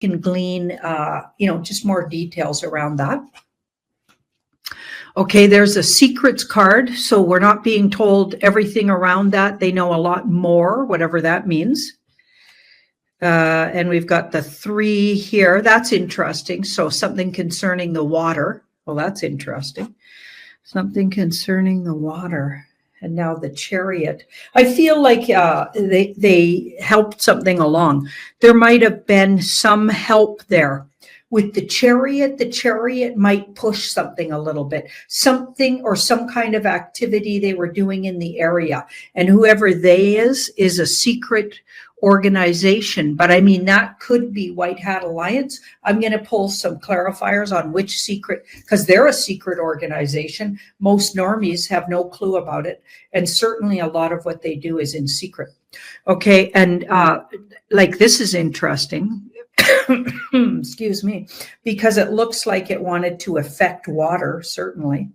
can glean, just more details around that. Okay, there's a secrets card. So we're not being told everything around that. They know a lot more, whatever that means. And we've got the 3 here. That's interesting. So something concerning the water. Well, that's interesting. Something concerning the water. And now the Chariot. I feel like they helped something along. There might have been some help there. With the Chariot might push something a little bit, something or some kind of activity they were doing in the area. And whoever they is a secret organization. But I mean, that could be White Hat Alliance. I'm going to pull some clarifiers on which secret, because they're a secret organization. Most normies have no clue about it. And certainly a lot of what they do is in secret. Okay. And like, this is interesting. Excuse me, because it looks like it wanted to affect water, certainly.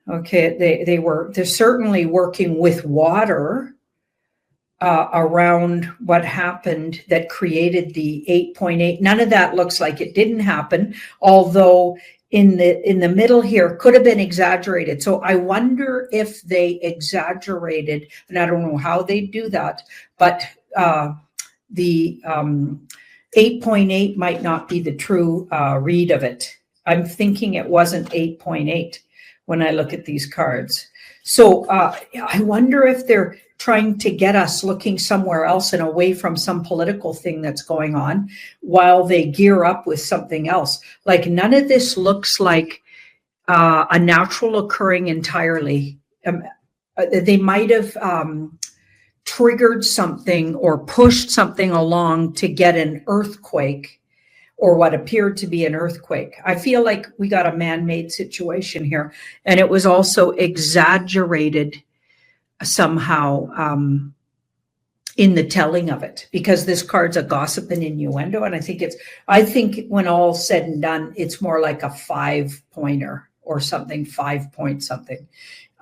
Okay, they're certainly working with water around what happened that created the 8.8. None of that looks like it didn't happen, although in the middle here could have been exaggerated. So I wonder if they exaggerated, and I don't know how they do that, but the 8.8 might not be the true read of it. I'm thinking it wasn't 8.8 when I look at these cards. So I wonder if they're trying to get us looking somewhere else and away from some political thing that's going on while they gear up with something else. Like, none of this looks like a natural occurring entirely. They might have triggered something or pushed something along to get an earthquake, or what appeared to be an earthquake. I feel like we got a man-made situation here, and it was also exaggerated somehow in the telling of it, because this card's a gossip and innuendo, and I think when all's said and done, it's more like a 5-pointer or something, 5-point something.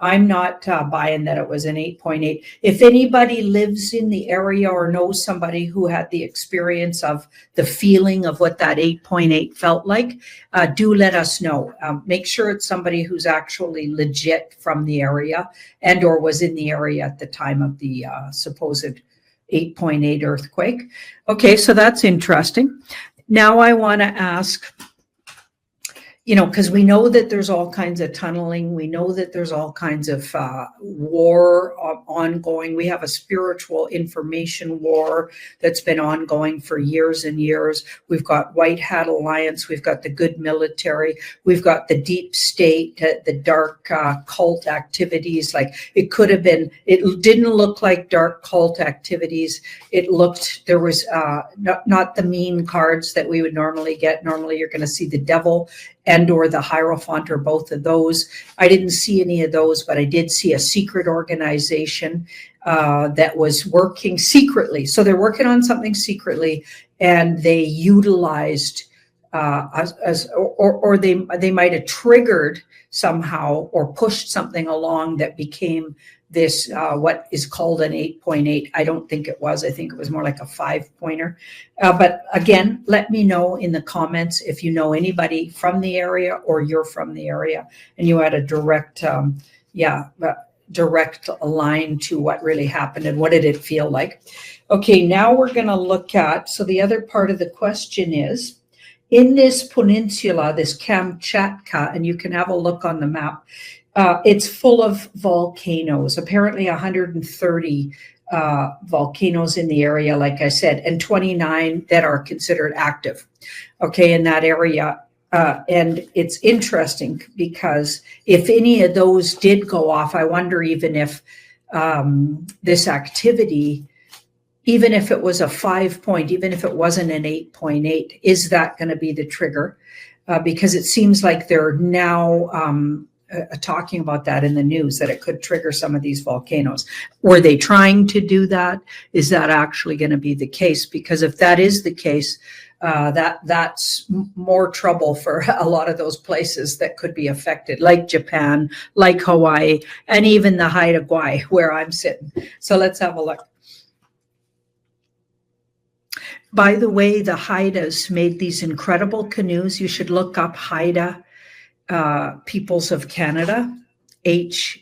I'm not buying that it was an 8.8. If anybody lives in the area or knows somebody who had the experience of the feeling of what that 8.8 felt like, do let us know. Make sure it's somebody who's actually legit from the area and or was in the area at the time of the supposed 8.8 earthquake. Okay, so that's interesting. Now I want to ask, because we know that there's all kinds of tunneling. We know that there's all kinds of war ongoing. We have a spiritual information war that's been ongoing for years and years. We've got White Hat Alliance. We've got the good military. We've got the deep state, the dark cult activities. Like, it could have been, it didn't look like dark cult activities. It looked, there was not the mean cards that we would normally get. Normally you're going to see the devil and or the Hierophant, or both of those. I didn't see any of those, but I did see a secret organization that was working secretly. So they're working on something secretly, and they utilized or they might have triggered somehow or pushed something along that became this what is called an 8.8. I don't think it was. I think it was more like a 5-pointer. But again, let me know in the comments if you know anybody from the area or you're from the area and you had a direct line to what really happened and what did it feel like. Okay, now we're going to look at, so the other part of the question is, in this peninsula, this Kamchatka, and you can have a look on the map, it's full of volcanoes, apparently 130 volcanoes in the area, like I said, and 29 that are considered active, okay, in that area. And it's interesting because if any of those did go off, I wonder even if this activity, even if it was a 5-point, even if it wasn't an 8.8, is that going to be the trigger? Because it seems like they're now talking about that in the news, that it could trigger some of these volcanoes. Were they trying to do that? Is that actually going to be the case? Because if that is the case, that's more trouble for a lot of those places that could be affected, like Japan, like Hawaii, and even the Haida Gwaii, where I'm sitting. So let's have a look. By the way, the Haidas made these incredible canoes. You should look up Haida Peoples of Canada, Haida.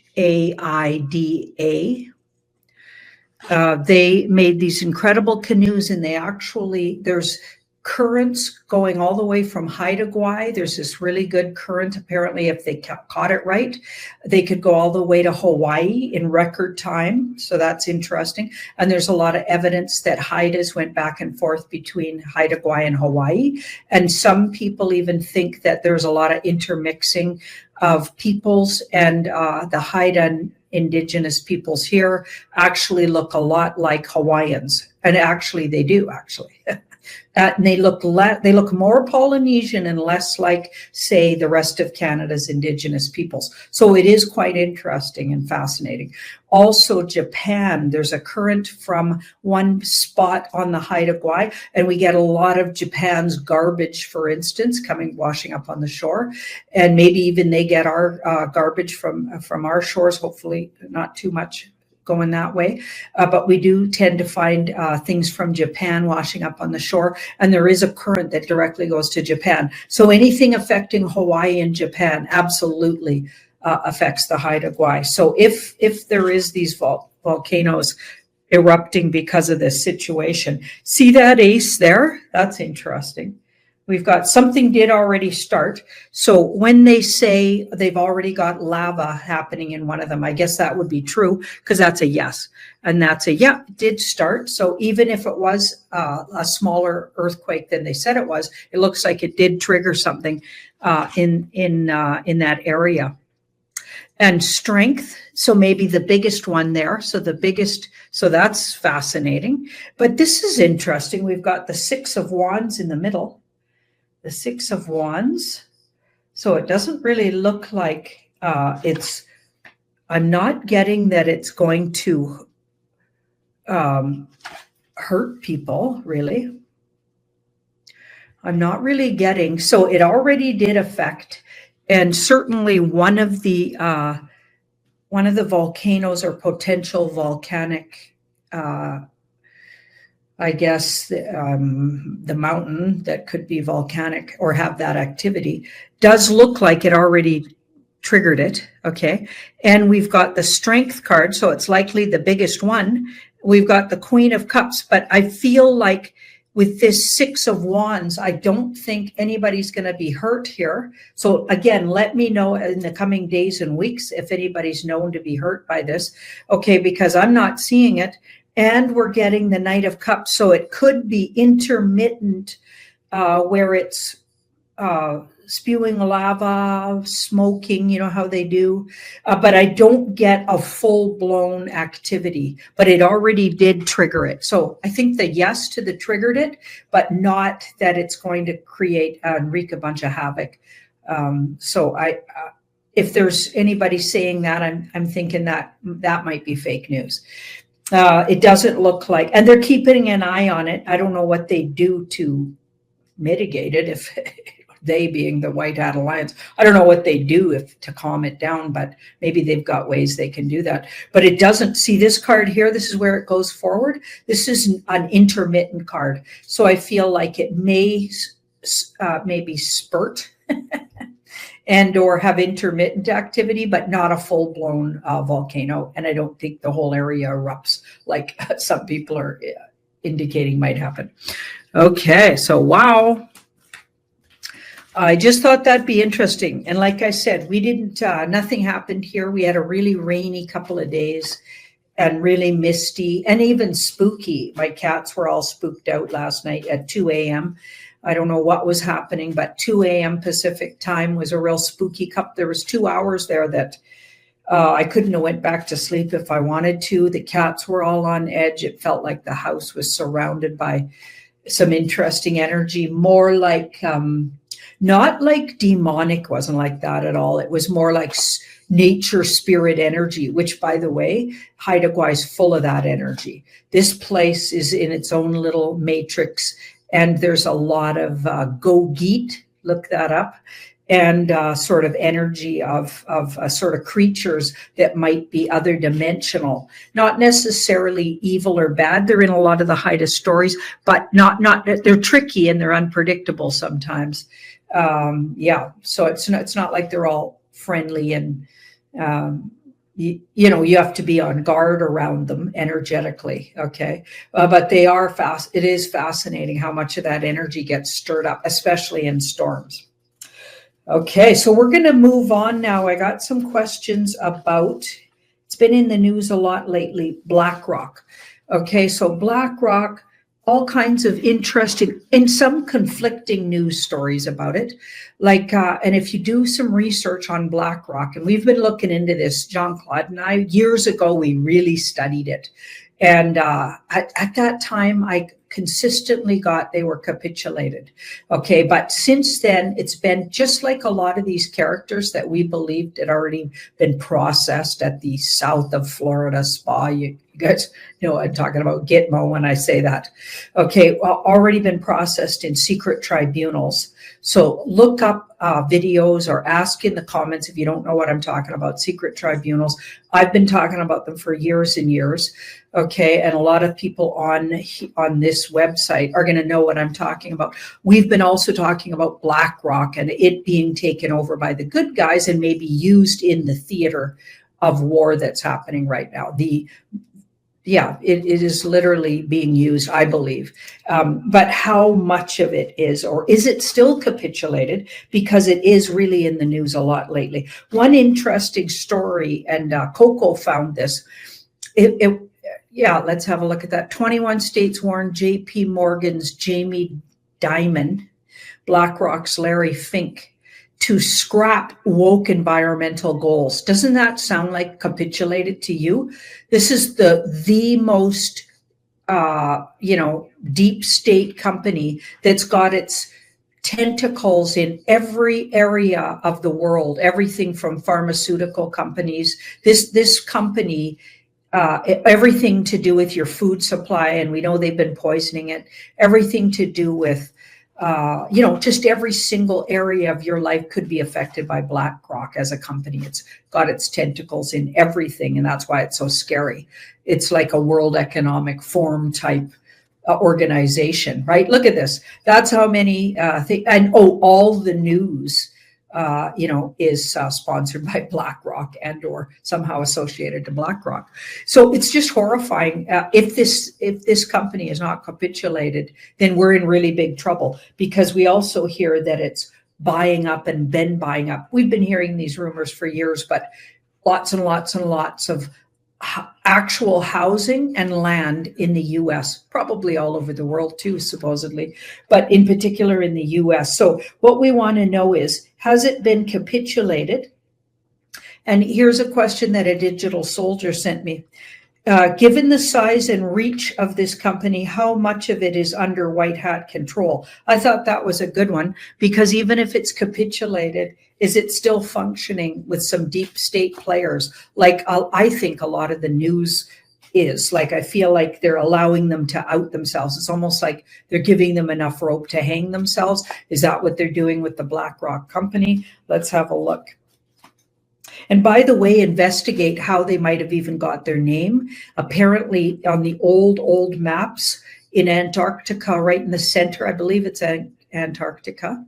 They made these incredible canoes, and there's currents going all the way from Haida Gwaii. There's this really good current. Apparently, if they caught it right, they could go all the way to Hawaii in record time. So that's interesting. And there's a lot of evidence that Haidas went back and forth between Haida Gwaii and Hawaii. And some people even think that there's a lot of intermixing of peoples, and the Haida Indigenous peoples here actually look a lot like Hawaiians. And actually, they do, actually. And they look more Polynesian and less like, say, the rest of Canada's Indigenous peoples. So it is quite interesting and fascinating. Also, Japan, there's a current from one spot on the Haida Gwaii, and we get a lot of Japan's garbage, for instance, washing up on the shore. And maybe even they get our garbage from our shores, hopefully not too much going that way. But we do tend to find things from Japan washing up on the shore. And there is a current that directly goes to Japan. So anything affecting Hawaii and Japan absolutely affects the Haida Gwaii. So if there is these volcanoes erupting because of this situation, see that ace there? That's interesting. We've got something did already start. So when they say they've already got lava happening in one of them, I guess that would be true, because that's a yes. And that's a, yeah, it did start. So even if it was a smaller earthquake than they said it was, it looks like it did trigger something in that area. And strength, so maybe the biggest one there. So that's fascinating. But this is interesting. We've got the Six of Wands in the middle. The Six of Wands. So it doesn't really look like I'm not getting that it's going to hurt people, really. I'm not really getting, so it already did affect, and certainly one of the volcanoes or potential volcanic I guess the mountain that could be volcanic or have that activity does look like it already triggered it. Okay. And we've got the Strength card. So it's likely the biggest one. We've got the Queen of Cups, but I feel like with this Six of Wands, I don't think anybody's going to be hurt here. So again, let me know in the coming days and weeks if anybody's known to be hurt by this. Okay. Because I'm not seeing it. And we're getting the Knight of Cups. So it could be intermittent where it's spewing lava, smoking, you know how they do. But I don't get a full-blown activity. But it already did trigger it. So I think the yes to the triggered it, but not that it's going to create and wreak a bunch of havoc. So if there's anybody saying that, I'm thinking that might be fake news. It doesn't look like, and they're keeping an eye on it. I don't know what they do to mitigate it, if they being the White Hat Alliance. I don't know what they do to calm it down, but maybe they've got ways they can do that. But it doesn't, see this card here, this is where it goes forward. This is an intermittent card. So I feel like it may maybe spurt and or have intermittent activity, but not a full-blown volcano. And I don't think the whole area erupts like some people are indicating might happen. Okay, so wow. I just thought that'd be interesting. And like I said, we didn't, nothing happened here. We had a really rainy couple of days and really misty and even spooky. My cats were all spooked out last night at 2 a.m. I don't know what was happening, but 2 a.m. Pacific time was a real spooky cup. There was 2 hours there that I couldn't have went back to sleep if I wanted to. The cats were all on edge. It felt like the house was surrounded by some interesting energy, more like, not like demonic, wasn't like that at all. It was more like nature spirit energy, which, by the way, Haida Gwaii is full of that energy. This place is in its own little matrix. And there's a lot of Go Geet, look that up. and sort of energy of sort of creatures that might be other dimensional, not necessarily evil or bad. They're in a lot of the Haida stories, but not they're tricky and they're unpredictable sometimes. Yeah, so it's not like they're all friendly, and you know, you have to be on guard around them energetically. Okay, but they are fast. It is fascinating how much of that energy gets stirred up, especially in storms. Okay, so we're going to move on now. I got some questions about, it's been in the news a lot lately, BlackRock. Okay, so BlackRock, all kinds of interesting and some conflicting news stories about it. Like, and if you do some research on BlackRock, and we've been looking into this, Jean-Claude and I, years ago, we really studied it. And at that time, I consistently got they were capitulated. Okay, but since then, it's been just like a lot of these characters that we believed had already been processed at the south of Florida spa. You guys know I'm talking about Gitmo when I say that. Okay, well, already been processed in secret tribunals. So look up videos or ask in the comments if you don't know what I'm talking about, secret tribunals. I've been talking about them for years and years. Okay, and a lot of people on this website are going to know what I'm talking about. We've been also talking about BlackRock and it being taken over by the good guys and maybe used in the theater of war that's happening right now. Yeah, it is literally being used, I believe. But how much of it is, or is it still capitulated? Because it is really in the news a lot lately. One interesting story, and Coco found this. Yeah, let's have a look at that. 21 states warned J.P. Morgan's Jamie Dimon, BlackRock's Larry Fink, to scrap woke environmental goals. Doesn't that sound like capitulated to you? This is the most, deep state company that's got its tentacles in every area of the world, everything from pharmaceutical companies. This company, everything to do with your food supply, and we know they've been poisoning it, everything to do with just every single area of your life could be affected by BlackRock as a company. It's got its tentacles in everything, and that's why it's so scary. It's like a World Economic Forum type organization, right? Look at this. That's how many things, and all the news is sponsored by BlackRock and or somehow associated to BlackRock. So it's just horrifying. If this company is not capitulated, then we're in really big trouble, because we also hear that it's buying up and been buying up. We've been hearing these rumors for years, but lots and lots and lots of actual housing and land in the US, probably all over the world too, supposedly, but in particular in the US. So what we want to know is, has it been capitulated? And here's a question that a digital soldier sent me. Given the size and reach of this company, how much of it is under white hat control? I thought that was a good one, because even if it's capitulated, is it still functioning with some deep state players? Like I think a lot of the news is, like, I feel like they're allowing them to out themselves. It's almost like they're giving them enough rope to hang themselves. Is that what they're doing with the BlackRock company? Let's have a look. And by the way, investigate how they might have even got their name. Apparently on the old maps in Antarctica, right in the center, I believe it's Antarctica,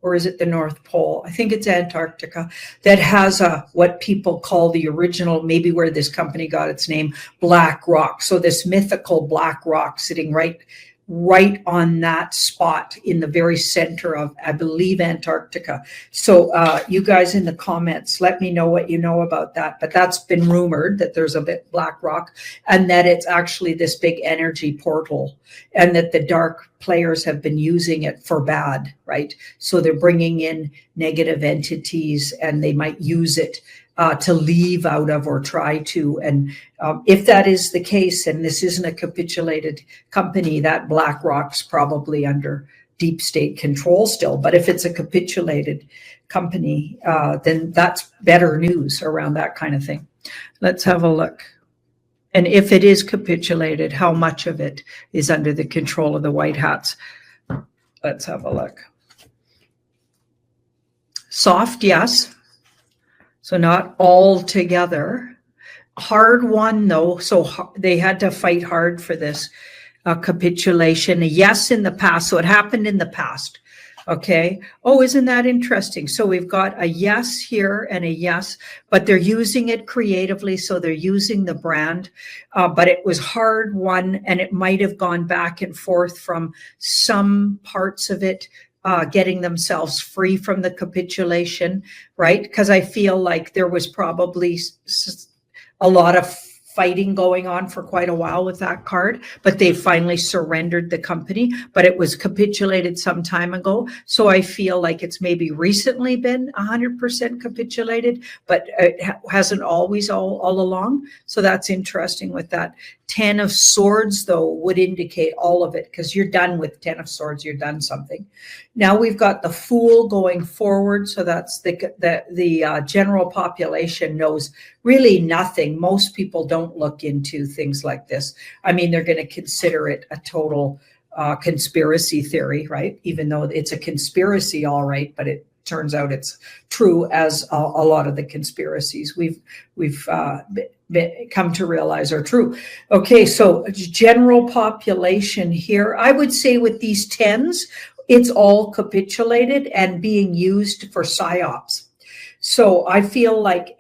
or is it the North Pole? I think it's Antarctica, that has what people call the original, maybe where this company got its name, Black Rock. So this mythical Black Rock sitting right on that spot in the very center of, I believe, Antarctica. So you guys in the comments, let me know what you know about that. But that's been rumored, that there's a bit Black Rock, and that it's actually this big energy portal, and that the dark players have been using it for bad, right? So they're bringing in negative entities, and they might use it to leave out of, or try to. And if that is the case, and this isn't a capitulated company, that BlackRock's probably under deep state control still. But if it's a capitulated company, then that's better news around that kind of thing. Let's have a look. And if it is capitulated, how much of it is under the control of the white hats? Let's have a look. Soft, yes. So not all together. Hard one, though. So they had to fight hard for this capitulation. A yes in the past. So it happened in the past. Okay. Oh, isn't that interesting? So we've got a yes here and a yes, but they're using it creatively. So they're using the brand, but it was hard won, and it might have gone back and forth from some parts of it getting themselves free from the capitulation, right? Because I feel like there was probably a lot of fighting going on for quite a while with that card, but they finally surrendered the company, but it was capitulated some time ago. So I feel like it's maybe recently been 100% capitulated, but it hasn't always all along. So that's interesting with that. 10 of Swords, though, would indicate all of it, because you're done with 10 of Swords, you're done something. Now we've got the Fool going forward. So that's the general population knows really nothing. Most people don't look into things like this. I mean, they're going to consider it a total conspiracy theory, right? Even though it's a conspiracy, all right, but it turns out it's true, as a lot of the conspiracies we've come to realize are true. Okay, so general population here, I would say with these 10s, it's all capitulated and being used for psyops. So I feel like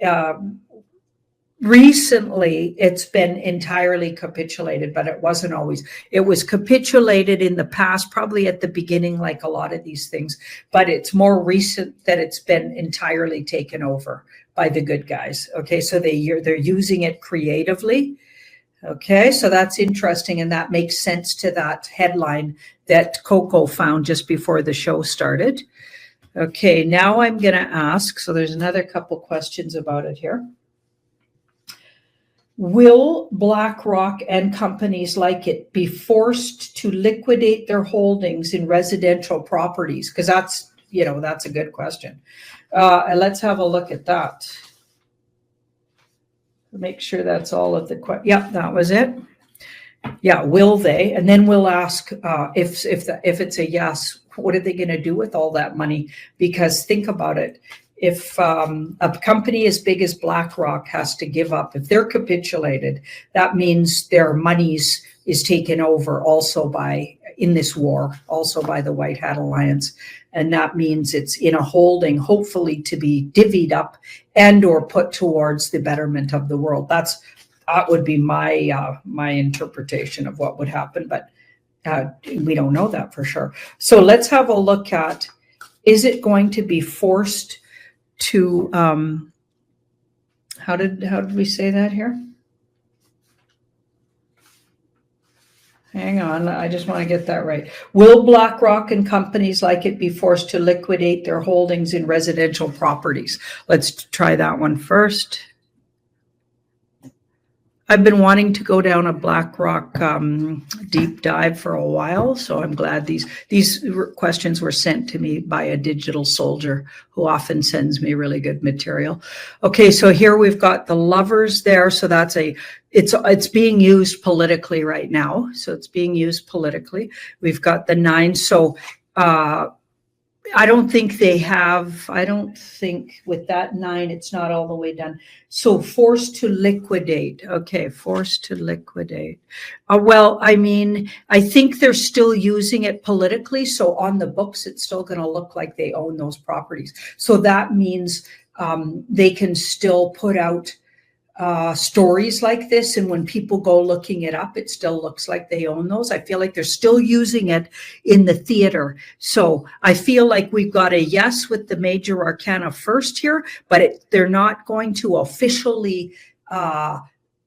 recently it's been entirely capitulated, but it wasn't always. It was capitulated in the past, probably at the beginning, like a lot of these things, but it's more recent that it's been entirely taken over by the good guys. Okay, so they're using it creatively. Okay, so that's interesting, and that makes sense to that headline that Coco found just before the show started. Okay, now I'm going to ask, so there's another couple questions about it here. Will BlackRock and companies like it be forced to liquidate their holdings in residential properties? Because that's a good question. And let's have a look at that. Make sure that's all of the questions. Yep, that was it. Yeah, will they? And then we'll ask if it's a yes, what are they going to do with all that money? Because think about it. If a company as big as BlackRock has to give up, if they're capitulated, that means their monies is taken over also in this war, also by the White Hat Alliance. And that means it's in a holding, hopefully to be divvied up and or put towards the betterment of the world. That would be my interpretation of what would happen, but we don't know that for sure. So let's have a look at, is it going to be forced to, how did we say that here? Hang on, I just want to get that right. Will BlackRock and companies like it be forced to liquidate their holdings in residential properties? Let's try that one first. I've been wanting to go down a BlackRock deep dive for a while, so I'm glad these questions were sent to me by a digital soldier who often sends me really good material. Okay, so here we've got the Lovers there, so that's it's being used politically right now. So it's being used politically. We've got the 9. So I don't think with that 9, it's not all the way done. So forced to liquidate. Okay, forced to liquidate. Well, I mean, I think they're still using it politically. So on the books, it's still going to look like they own those properties. So that means they can still put out stories like this, and when people go looking it up, it still looks like they own those. I feel like they're still using it in the theater. So I feel like we've got a yes with the major arcana first here, but they're not going to officially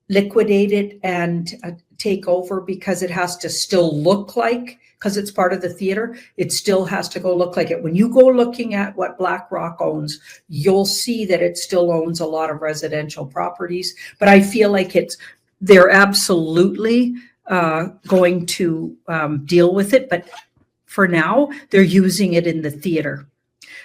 liquidate it and take over, because it has to still look like, because it's part of the theater, it still has to go look like it. When you go looking at what BlackRock owns, you'll see that it still owns a lot of residential properties. But I feel like they're absolutely going to deal with it. But for now, they're using it in the theater.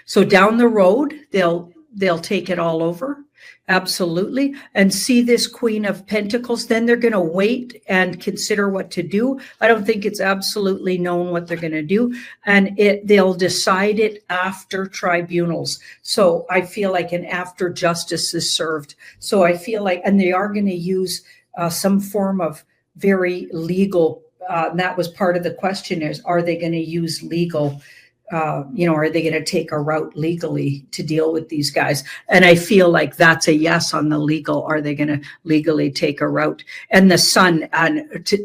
So down the road, they'll they'll take it all over. Absolutely. And see this Queen of Pentacles, then they're going to wait and consider what to do. I don't think it's absolutely known what they're going to do. And they'll decide it after tribunals. So I feel like an after justice is served. So I feel like, and they are going to use some form of very legal, that was part of the question is, are they going to use legal are they going to take a route legally to deal with these guys? And I feel like that's a yes on the legal. Are they going to legally take a route? And the Sun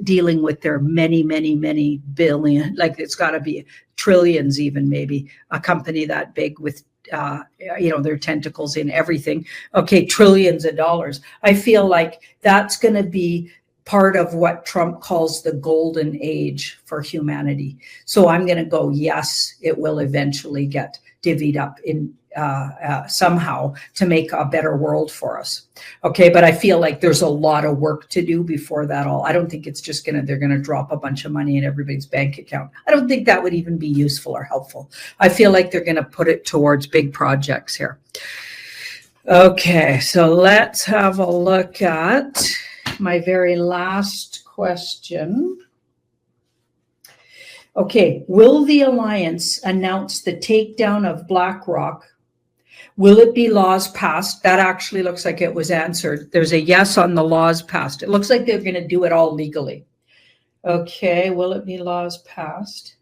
dealing with their many, many, many billion, like it's got to be trillions, even maybe a company that big with their tentacles in everything. Okay, trillions of dollars. I feel like that's going to be part of what Trump calls the golden age for humanity. So I'm going to go, yes, it will eventually get divvied up in somehow to make a better world for us. Okay, but I feel like there's a lot of work to do before that all. I don't think it's just they're going to drop a bunch of money in everybody's bank account. I don't think that would even be useful or helpful. I feel like they're going to put it towards big projects here. Okay, so let's have a look at my very last question. Okay, will the alliance announce the takedown of BlackRock? Will it be laws passed? That actually looks like it was answered. There's a yes on the laws passed. It looks like they're going to do it all legally. Okay, will it be laws passed?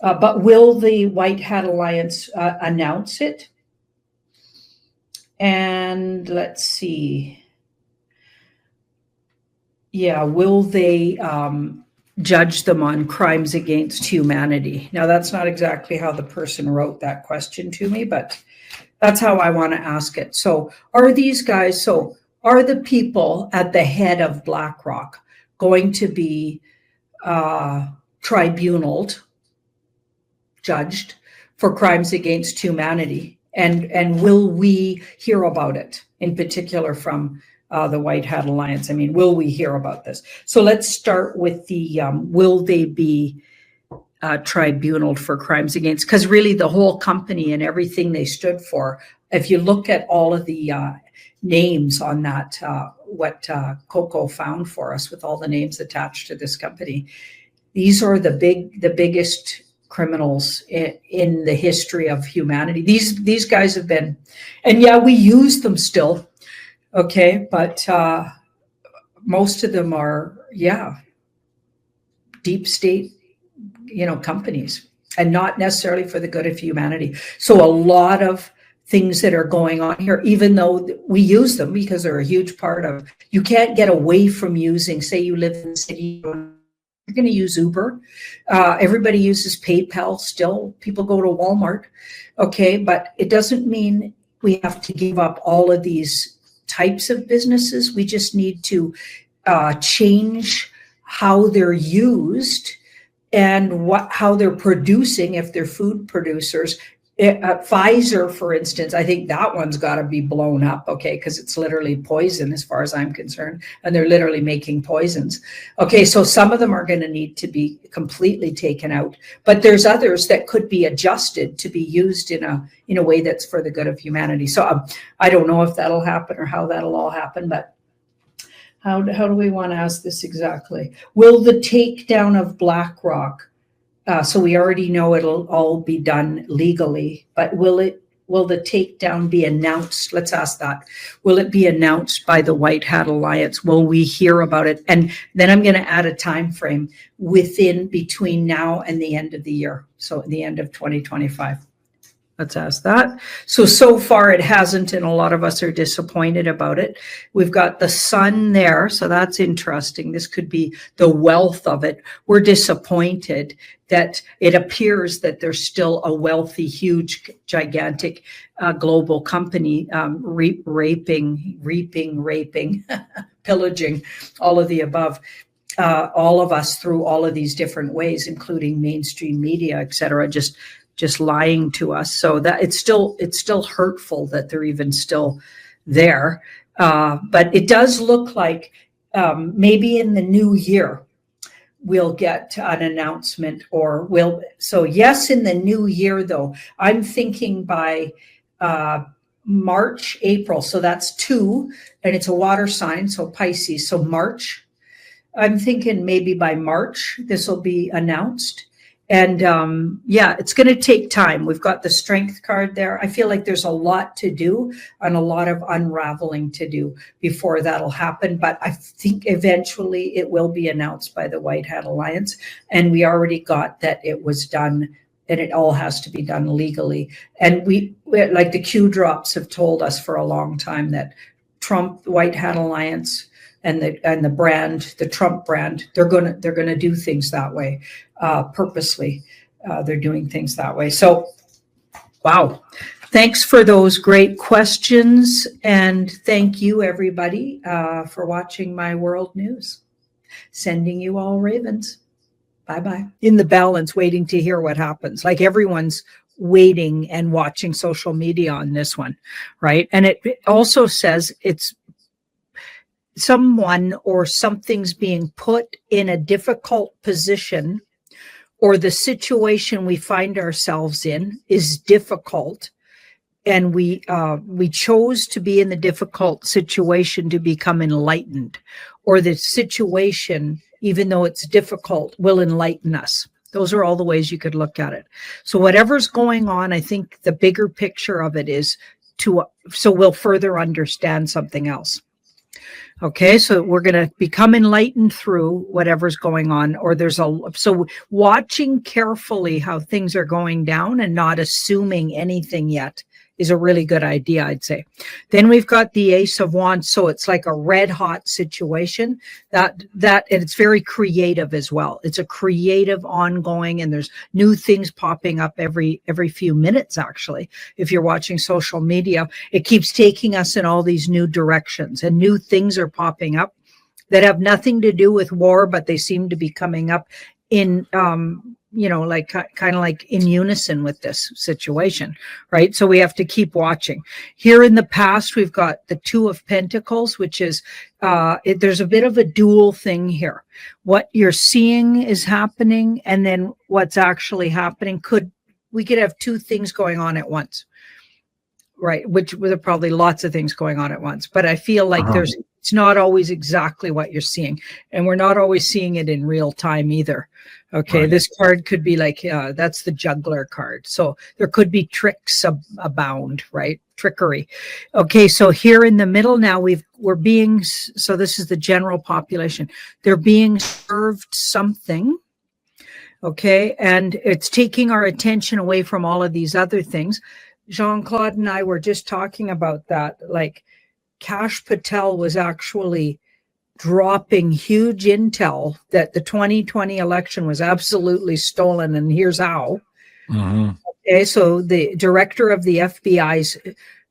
But will the White Hat Alliance announce it? And let's see. Yeah, will they judge them on crimes against humanity? Now, that's not exactly how the person wrote that question to me, but that's how I want to ask it. So are these guys, are the people at the head of BlackRock going to be tribunaled, judged for crimes against humanity? And will we hear about it, in particular from the White Hat Alliance? I mean, will we hear about this? So let's start with the will they be tribunaled for crimes against? Because really the whole company and everything they stood for, if you look at all of the names on that, what Coco found for us with all the names attached to this company, these are the biggest criminals in the history of humanity. These guys have been, and yeah, we use them still. Okay, but most of them are, deep state, companies, and not necessarily for the good of humanity. So a lot of things that are going on here, even though we use them because they're a huge part of, you can't get away from using, say you live in the city, you're going to use Uber. Everybody uses PayPal still. People go to Walmart. Okay, but it doesn't mean we have to give up all of these types of businesses. We just need to change how they're used and how they're producing, if they're food producers. Pfizer, for instance, I think that one's got to be blown up, okay, because it's literally poison as far as I'm concerned, and they're literally making poisons. Okay, so some of them are going to need to be completely taken out, but there's others that could be adjusted to be used in a way that's for the good of humanity. So I don't know if that'll happen or how that'll all happen, but how do we want to ask this exactly? Will the takedown of BlackRock, so we already know it'll all be done legally, but will the takedown be announced? Let's ask that. Will it be announced by the White Hat Alliance? Will we hear about it? And then I'm going to add a time frame between now and the end of the year. So the end of 2025. Let's ask that. So far it hasn't, and a lot of us are disappointed about it. We've got the Sun there, so that's interesting. This could be the wealth of it. We're disappointed that it appears that there's still a wealthy, huge, gigantic global company raping, pillaging, all of the above. All of us through all of these different ways, including mainstream media, et cetera, just lying to us. So that it's still hurtful that they're even still there. But it does look like maybe in the new year we'll get an announcement, so yes, in the new year though. I'm thinking by March, April. So that's 2, and it's a water sign, so Pisces. So March, I'm thinking maybe by March, this will be announced. And yeah, it's going to take time. We've got the strength card there. I feel like there's a lot to do and a lot of unraveling to do before that'll happen. But I think eventually it will be announced by the White Hat Alliance. And we already got that it was done, and it all has to be done legally. And we like the Q drops have told us for a long time that Trump, White Hat Alliance, and the brand, the Trump brand, they're gonna do things that way, purposely. They're doing things that way. So, wow. Thanks for those great questions, and thank you everybody for watching my world news. Sending you all ravens. Bye-bye. In the balance, waiting to hear what happens. Like everyone's waiting and watching social media on this one, right? And it also says it's someone or something's being put in a difficult position, or the situation we find ourselves in is difficult, and we chose to be in the difficult situation to become enlightened, or the situation, even though it's difficult, will enlighten us. Those are all the ways you could look at it. So whatever's going on, I think the bigger picture of it is so we'll further understand something else. Okay, so we're going to become enlightened through whatever's going on, or so watching carefully how things are going down and not assuming anything yet is a really good idea, I'd say. Then we've got the Ace of Wands, so it's like a red hot situation that and it's very creative as well. It's a creative ongoing, and there's new things popping up every few minutes. Actually, if you're watching social media, it keeps taking us in all these new directions, and new things are popping up that have nothing to do with war, but they seem to be coming up in like kind of like in unison with this situation, right? So we have to keep watching. Here in the past, we've got the Two of Pentacles, which is there's a bit of a dual thing here. What you're seeing is happening, and then what's actually happening we could have two things going on at once, right? Which there are probably lots of things going on at once, but I feel like it's not always exactly what you're seeing, and we're not always seeing it in real time either. Okay, right. This card could be like, that's the Juggler card. So there could be tricks abound, right? Trickery. Okay, so here in the middle now, so this is the general population. They're being served something, okay? And it's taking our attention away from all of these other things. Jean-Claude and I were just talking about that, like Kash Patel was actually dropping huge intel that the 2020 election was absolutely stolen, and here's how. Okay, so the director of the FBI's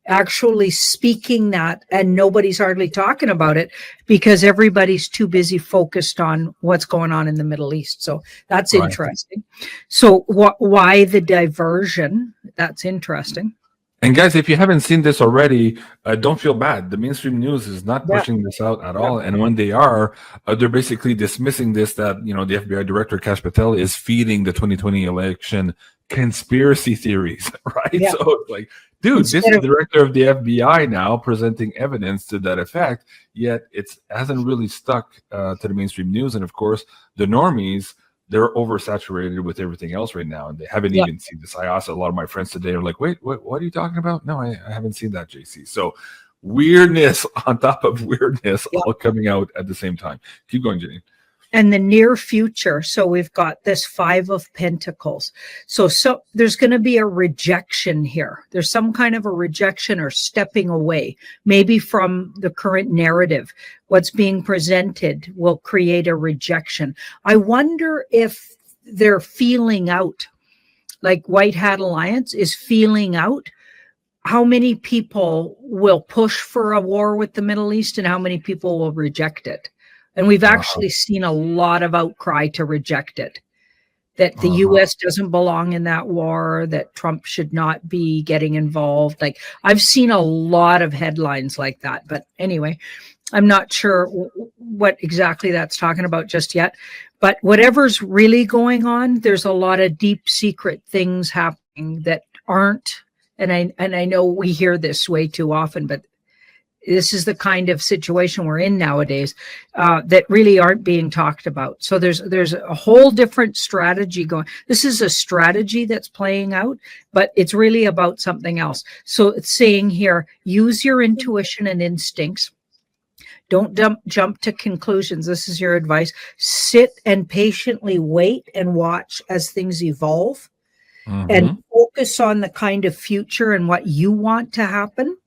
actually speaking that, and nobody's hardly talking about it because everybody's too busy focused on what's going on in the Middle East. So that's interesting. So why the diversion? That's interesting. And guys, if you haven't seen this already, don't feel bad. The mainstream news is not pushing this out at all. And when they are, they're basically dismissing this, that, the FBI director, Kash Patel, is feeding the 2020 election conspiracy theories, right? Yeah. So it's like, dude, this is the director of the FBI now presenting evidence to that effect, yet it hasn't really stuck to the mainstream news. And of course, the normies, they're oversaturated with everything else right now, and they haven't even seen this. I asked a lot of my friends today, are like, wait, what are you talking about? No, I haven't seen that, JC. So weirdness on top of weirdness, all coming out at the same time. Keep going, Janine. And the near future. So we've got this Five of Pentacles. So there's going to be a rejection here. There's some kind of a rejection or stepping away, maybe from the current narrative. What's being presented will create a rejection. I wonder if they're feeling out, like White Hat Alliance is feeling out how many people will push for a war with the Middle East and how many people will reject it. And we've actually seen a lot of outcry to reject it, that the U.S. doesn't belong in that war, that Trump should not be getting involved. Like, I've seen a lot of headlines like that. But anyway, I'm not sure what exactly that's talking about just yet. But whatever's really going on, there's a lot of deep secret things happening that aren't and I know we hear this way too often, but this is the kind of situation we're in nowadays that really aren't being talked about. So there's a whole different strategy going. This is a strategy that's playing out, but it's really about something else. So it's saying here, use your intuition and instincts. Don't jump to conclusions. This is your advice. Sit and patiently wait and watch as things evolve, and focus on the kind of future and what you want to happen,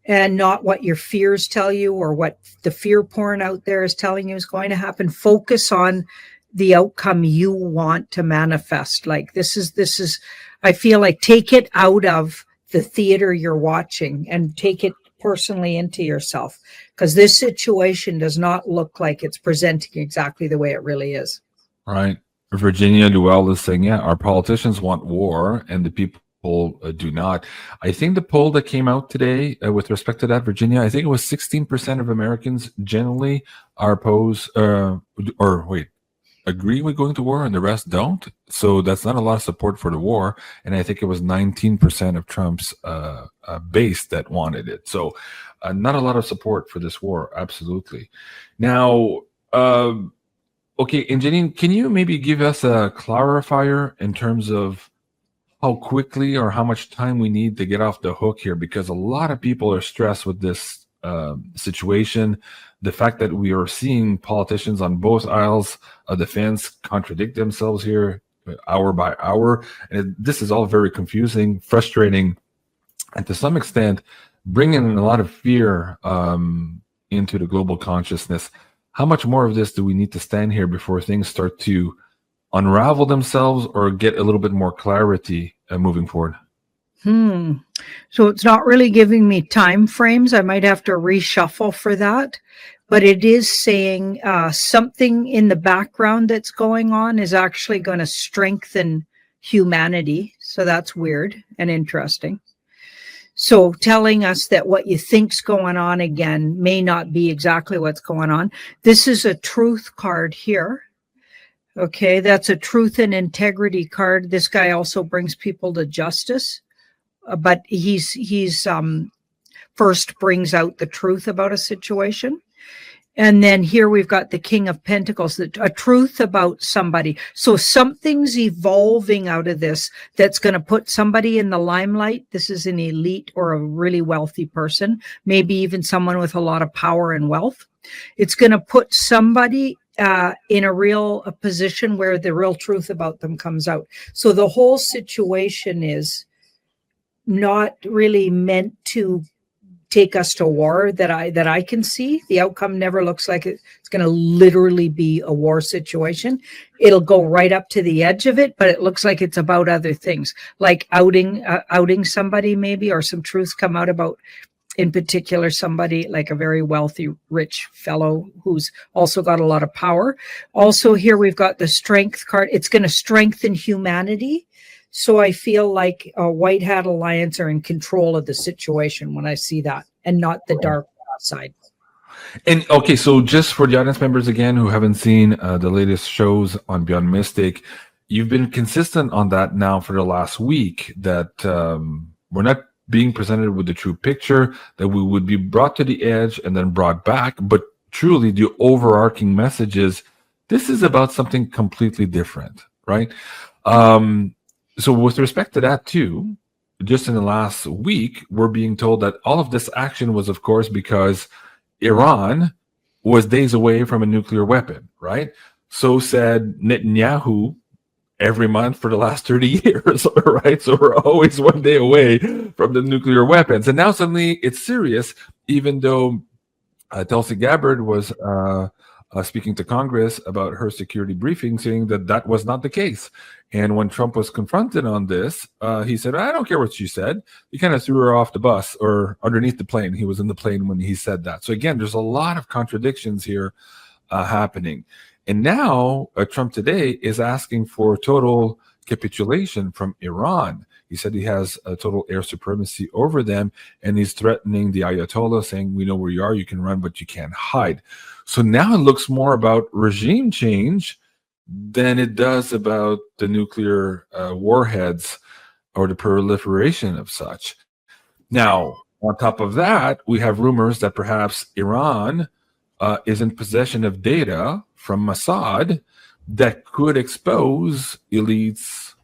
and not what your fears tell you or what the fear porn out there is telling you is going to happen. Focus on the outcome you want to manifest. Like this is, I feel like, take it out of the theater you're watching and take it personally into yourself, because this situation does not look like it's presenting exactly the way it really is. Right. Virginia Duell is saying, yeah, our politicians want war and the people do not. I think the poll that came out today with respect to that, Virginia, I think it was 16% of Americans generally are opposed, agree with going to war, and the rest don't. So that's not a lot of support for the war. And I think it was 19% of Trump's base that wanted it. So not a lot of support for this war. Absolutely. Now, okay, and Janine, can you maybe give us a clarifier in terms of how quickly or how much time we need to get off the hook here? Because a lot of people are stressed with this situation. The fact that we are seeing politicians on both aisles of the fence contradict themselves here hour by hour. And this is all very confusing, frustrating, and to some extent bringing a lot of fear into the global consciousness. How much more of this do we need to stand here before things start to unravel themselves or get a little bit more clarity moving forward? So it's not really giving me time frames. I might have to reshuffle for that. But it is saying something in the background that's going on is actually going to strengthen humanity. So that's weird and interesting. So telling us that what you think's going on again may not be exactly what's going on. This is a truth card here. Okay, that's a truth and integrity card. This guy also brings people to justice, but he's first brings out the truth about a situation. And then here we've got the King of Pentacles, a truth about somebody. So something's evolving out of this that's going to put somebody in the limelight. This is an elite or a really wealthy person, maybe even someone with a lot of power and wealth. It's going to put somebody in a position where the real truth about them comes out. So the whole situation is not really meant to take us to war that I can see. The outcome never looks like it's going to literally be a war situation. It'll go right up to the edge of it, but it looks like it's about other things, like outing somebody maybe, or some truths come out about, in particular, somebody like a very wealthy, rich fellow who's also got a lot of power. Also here we've got the Strength card. It's going to strengthen humanity. So I feel like a White Hat Alliance are in control of the situation when I see that, and not the dark side. And okay, so just for the audience members again who haven't seen the latest shows on Beyond Mystic, you've been consistent on that now for the last week, that we're not being presented with the true picture, that we would be brought to the edge and then brought back. But truly, the overarching message is this is about something completely different, right? So with respect to that too, just in the last week, we're being told that all of this action was, of course, because Iran was days away from a nuclear weapon, right? So said Netanyahu every month for the last 30 years, right? So we're always one day away from the nuclear weapons. And now suddenly it's serious, even though Tulsi Gabbard was speaking to Congress about her security briefing, saying that that was not the case. And when Trump was confronted on this, he said, I don't care what she said. He kind of threw her off the bus or underneath the plane. He was in the plane when he said that. So again, there's a lot of contradictions here happening. And now Trump today is asking for total capitulation from Iran. He said he has a total air supremacy over them, and he's threatening the Ayatollah, saying, we know where you are, you can run, but you can't hide. So now it looks more about regime change than it does about the nuclear warheads or the proliferation of such. Now, on top of that, we have rumors that perhaps Iran is in possession of data from Mossad that could expose elites,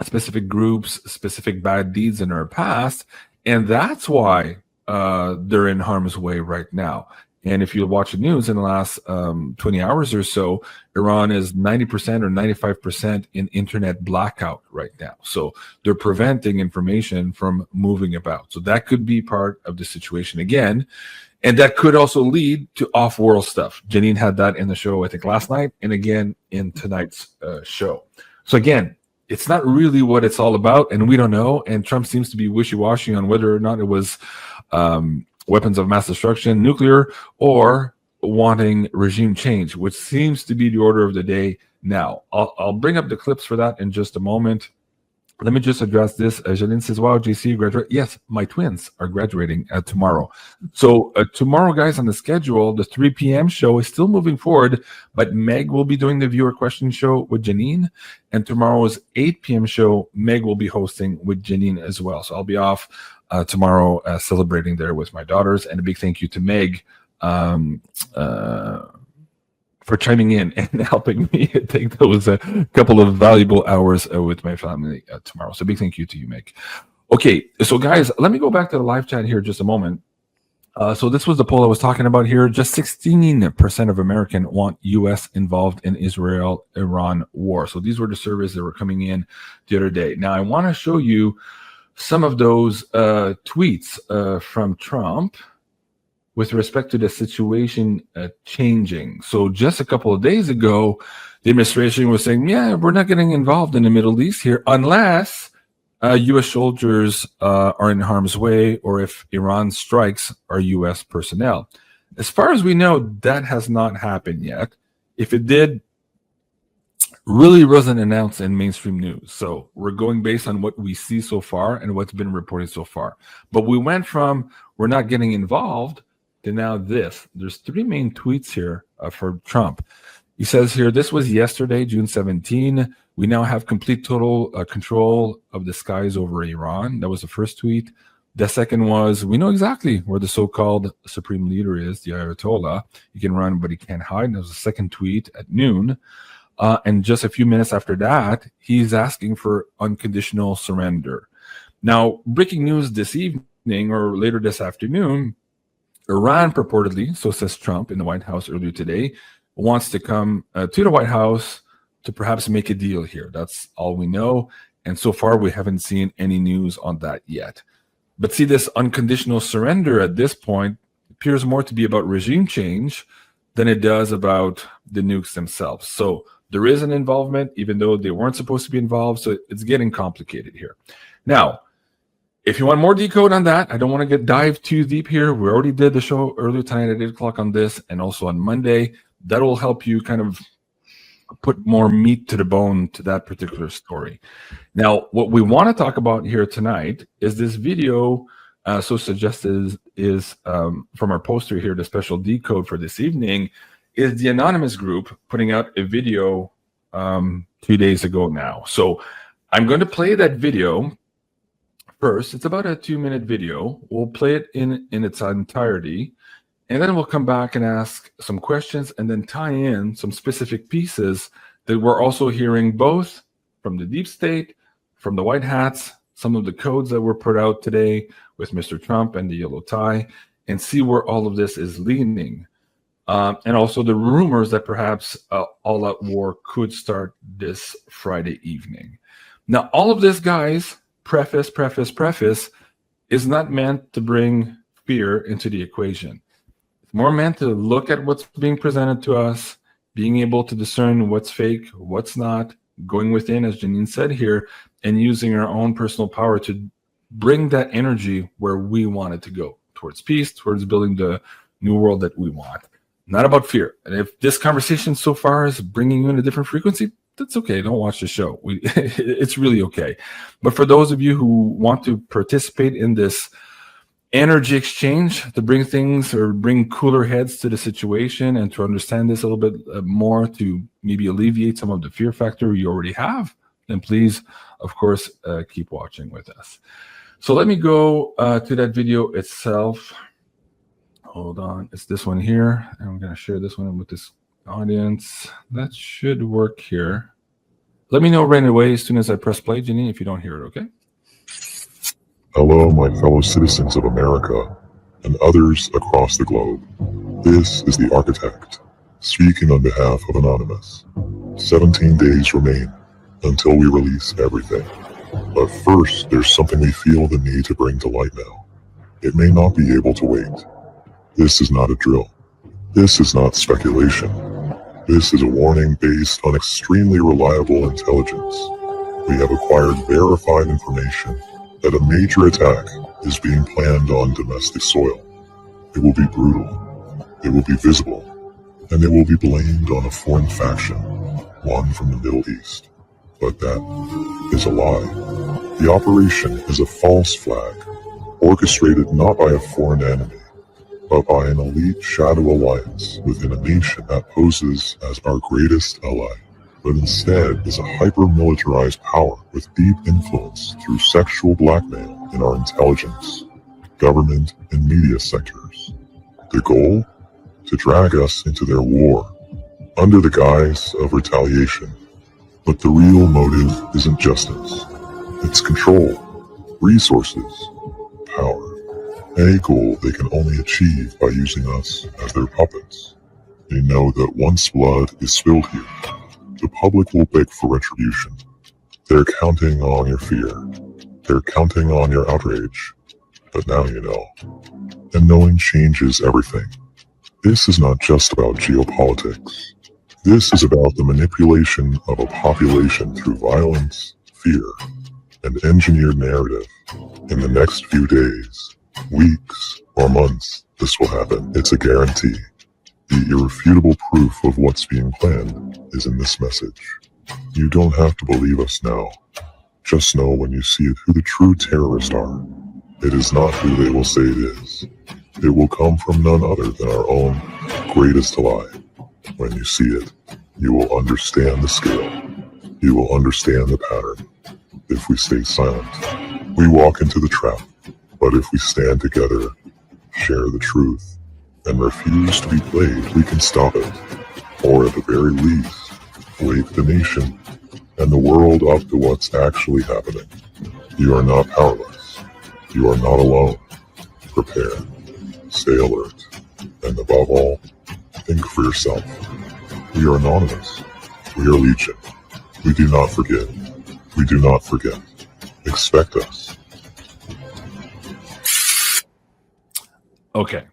specific groups, specific bad deeds in our past, and that's why they're in harm's way right now. And if you watch the news in the last 20 hours or so, Iran is 90% or 95% in internet blackout right now. So they're preventing information from moving about. So that could be part of the situation again. And that could also lead to off-world stuff. Janine had that in the show, I think, last night, and again in tonight's show. So again, it's not really what it's all about, and we don't know. And Trump seems to be wishy-washy on whether or not it was weapons of mass destruction, nuclear, or wanting regime change, which seems to be the order of the day now. I'll bring up the clips for that in just a moment. Let me just address this. Janine says, wow, JC, graduate. Yes, my twins are graduating tomorrow. So tomorrow, guys, on the schedule, the 3 p.m. show is still moving forward, but Meg will be doing the viewer question show with Janine. And tomorrow's 8 p.m. show, Meg will be hosting with Janine as well. So I'll be off tomorrow celebrating there with my daughters. And a big thank you to Meg for chiming in and helping me take those couple of valuable hours with my family tomorrow. So big thank you to you, Meg. Okay, so guys, let me go back to the live chat here just a moment. So this was the poll I was talking about here. Just 16% of Americans want U.S. involved in Israel-Iran war. So these were the surveys that were coming in the other day. Now, I want to show you some of those tweets from Trump with respect to the situation changing. So just a couple of days ago, the administration was saying, yeah, we're not getting involved in the Middle East here unless U.S. soldiers are in harm's way or if Iran strikes our U.S. personnel. As far as we know, that has not happened yet. If it did, really wasn't announced in mainstream news. So we're going based on what we see so far and what's been reported so far. But we went from we're not getting involved to now this. There's three main tweets here for Trump. He says here, this was yesterday, June 17. We now have complete total control of the skies over Iran. That was the first tweet. The second was, we know exactly where the so-called supreme leader is, the Ayatollah. He can run, but he can't hide. That was the second tweet at noon. And just a few minutes after that, he's asking for unconditional surrender. Now, breaking news this evening or later this afternoon, Iran purportedly, so says Trump in the White House earlier today, wants to come to the White House to perhaps make a deal here. That's all we know. And so far, we haven't seen any news on that yet. But see, this unconditional surrender at this point appears more to be about regime change than it does about the nukes themselves. So there is an involvement, even though they weren't supposed to be involved. So it's getting complicated here. Now, if you want more decode on that, I don't want to dive too deep here. We already did the show earlier tonight at 8 o'clock on this and also on Monday. That will help you kind of put more meat to the bone to that particular story. Now, what we want to talk about here tonight is this video, so suggested is from our poster here, the special decode for this evening, is the anonymous group putting out a video 2 days ago now. So I'm going to play that video first. It's about a 2-minute video. We'll play it in its entirety. And then we'll come back and ask some questions and then tie in some specific pieces that we're also hearing both from the deep state, from the white hats, some of the codes that were put out today with Mr. Trump and the yellow tie, and see where all of this is leaning. And also the rumors that perhaps all-out war could start this Friday evening. Now, all of this, guys, preface, is not meant to bring fear into the equation. More meant to look at what's being presented to us, being able to discern what's fake, what's not, going within, as Janine said here, and using our own personal power to bring that energy where we want it to go, towards peace, towards building the new world that we want. Not about fear. And if this conversation so far is bringing you in a different frequency, that's okay. Don't watch the show. It's really okay. But for those of you who want to participate in this energy exchange to bring things or bring cooler heads to the situation and to understand this a little bit more to maybe alleviate some of the fear factor you already have And please, of course, keep watching with us. So let me go to that video itself. Hold on. It's this one here. And I'm going to share this one with this audience. That should work here. Let me know right away as soon as I press play, Janine, if you don't hear it, okay? Hello, my fellow citizens of America and others across the globe. This is the architect, speaking on behalf of Anonymous. 17 days remain until we release everything. But first, there's something we feel the need to bring to light now. It may not be able to wait. This is not a drill. This is not speculation. This is a warning based on extremely reliable intelligence. We have acquired verified information that a major attack is being planned on domestic soil. It will be brutal, it will be visible, and it will be blamed on a foreign faction, one from the Middle East. But that is a lie. The operation is a false flag, orchestrated not by a foreign enemy, but by an elite shadow alliance within a nation that poses as our greatest ally, but instead is a hyper-militarized power with deep influence through sexual blackmail in our intelligence, government, and media sectors. The goal? To drag us into their war, under the guise of retaliation. But the real motive isn't justice. It's control, resources, power. A goal they can only achieve by using us as their puppets. They know that once blood is spilled here, the public will beg for retribution. They're counting on your fear. They're counting on your outrage. But now you know. And knowing changes everything. This is not just about geopolitics. This is about the manipulation of a population through violence, fear, and engineered narrative. In the next few days, weeks, or months, this will happen. It's a guarantee. The irrefutable proof of what's being planned is in this message. You don't have to believe us now. Just know when you see it who the true terrorists are. It is not who they will say it is. It will come from none other than our own greatest ally. When you see it, you will understand the scale. You will understand the pattern. If we stay silent, we walk into the trap. But if we stand together, share the truth, and refuse to be played, we can stop it. Or at the very least, wake the nation and the world up to what's actually happening. You are not powerless. You are not alone. Prepare. Stay alert. And above all, think for yourself. We are anonymous. We are legion. We do not forget. We do not forget. Expect us. Okay.